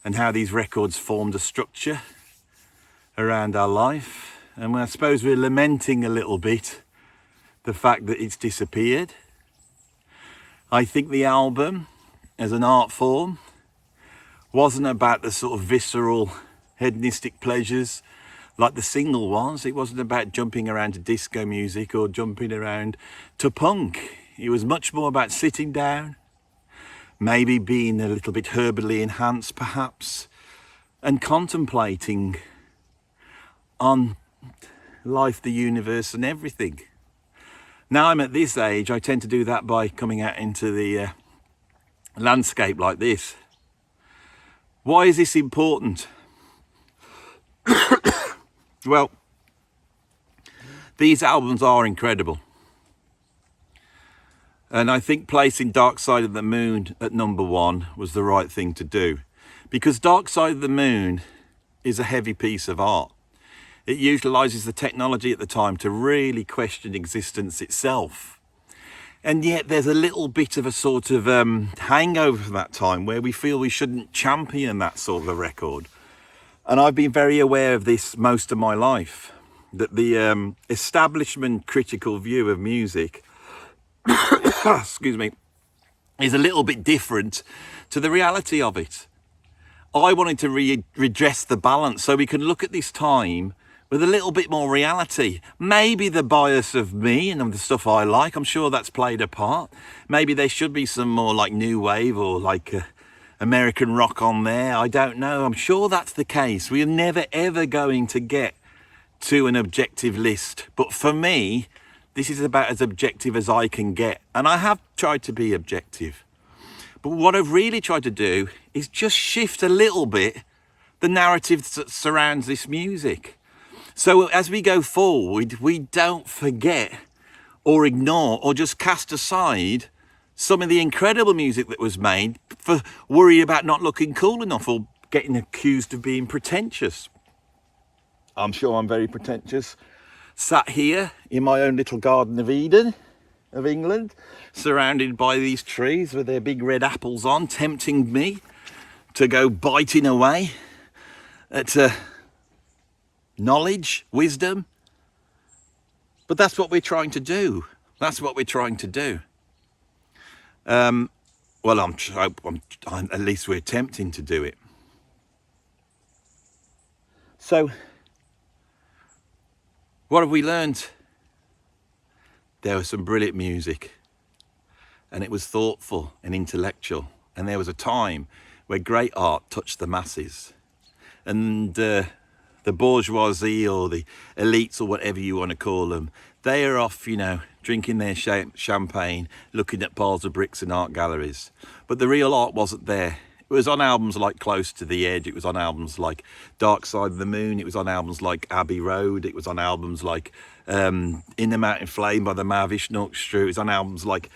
and how these records formed a structure around our life. And I suppose we're lamenting a little bit the fact that it's disappeared. I think the album as an art form wasn't about the sort of visceral hedonistic pleasures like the single was. It wasn't about jumping around to disco music or jumping around to punk. It was much more about sitting down, maybe being a little bit herbally enhanced perhaps, and contemplating on life, the universe and everything. Now I'm at this age, I tend to do that by coming out into the landscape like this. Why is this important? Well, these albums are incredible. And I think placing Dark Side of the Moon at #1 was the right thing to do. Because Dark Side of the Moon is a heavy piece of art. It utilises the technology at the time to really question existence itself. And yet there's a little bit of a sort of hangover from that time where we feel we shouldn't champion that sort of a record. And I've been very aware of this most of my life, that the establishment critical view of music, excuse me, is a little bit different to the reality of it. I wanted to redress the balance so we can look at this time with a little bit more reality. Maybe the bias of me and the stuff I like, I'm sure that's played a part. Maybe there should be some more like new wave or like American rock on there. I don't know. I'm sure that's the case. We are never ever going to get to an objective list. But for me, this is about as objective as I can get. And I have tried to be objective. But what I've really tried to do is just shift a little bit the narrative that surrounds this music. So as we go forward, we don't forget or ignore or just cast aside some of the incredible music that was made for worry about not looking cool enough or getting accused of being pretentious. I'm sure I'm very pretentious. Sat here in my own little Garden of Eden of England, surrounded by these trees with their big red apples on, tempting me to go biting away at knowledge, wisdom. But that's what we're trying to do. That's what we're trying to do. Well, I'm at least we're attempting to do it. So, what have we learned? There was some brilliant music, and it was thoughtful and intellectual, and there was a time where great art touched the masses, and the bourgeoisie or the elites or whatever you want to call them, they are off, drinking their champagne, looking at piles of bricks in art galleries. But the real art wasn't there. It was on albums like Close to the Edge, it was on albums like Dark Side of the Moon, it was on albums like Abbey Road, it was on albums like In the Mountain Flame by the Mahavishnu Orchestra, it was on albums like,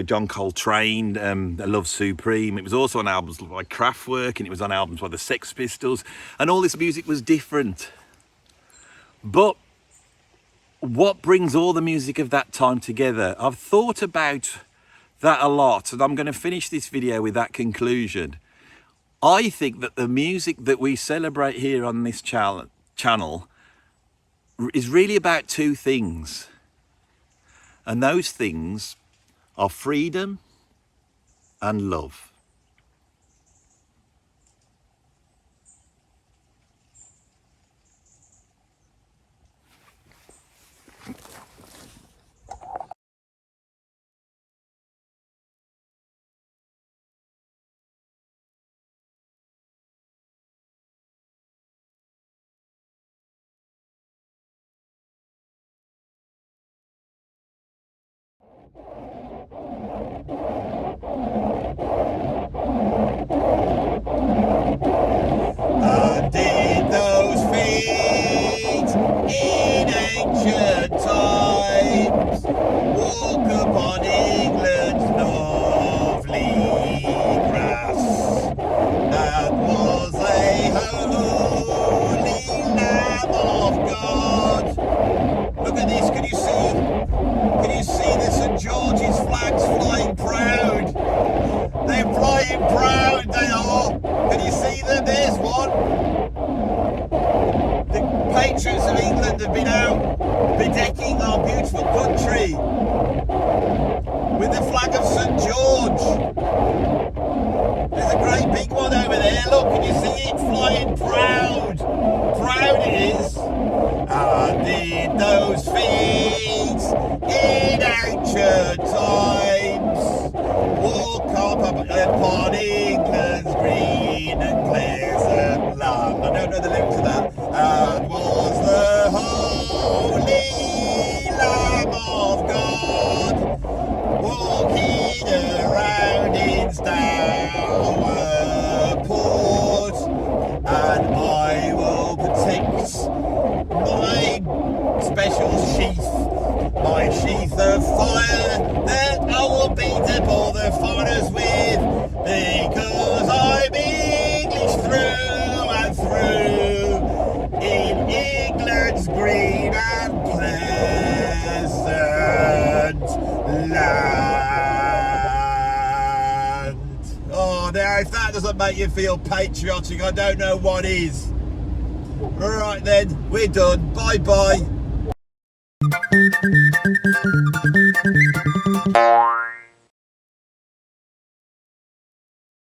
John Coltrane, Love Supreme. It was also on albums like Kraftwerk, and it was on albums by the Sex Pistols, and all this music was different. But what brings all the music of that time together? I've thought about that a lot, and I'm going to finish this video with that conclusion. I think that the music that we celebrate here on this channel is really about two things. And those things are freedom and love. have been out bedecking our beautiful country with the flag of St. George. There's a great big one over there. Look, can you see it flying proud? Proud it is. And in those fields in ancient times, walk up upon England's green and pleasant land. I don't know the lyrics of that. And was the holy Lamb of God walking around in Stourport, and I will protect my special sheath, my sheath of fire that I will beat up all the foreigners with, because I'm English through and through, in England's green and pleasant land. Oh, now if that doesn't make you feel patriotic, I don't know what is. Alright then, we're done. Bye bye.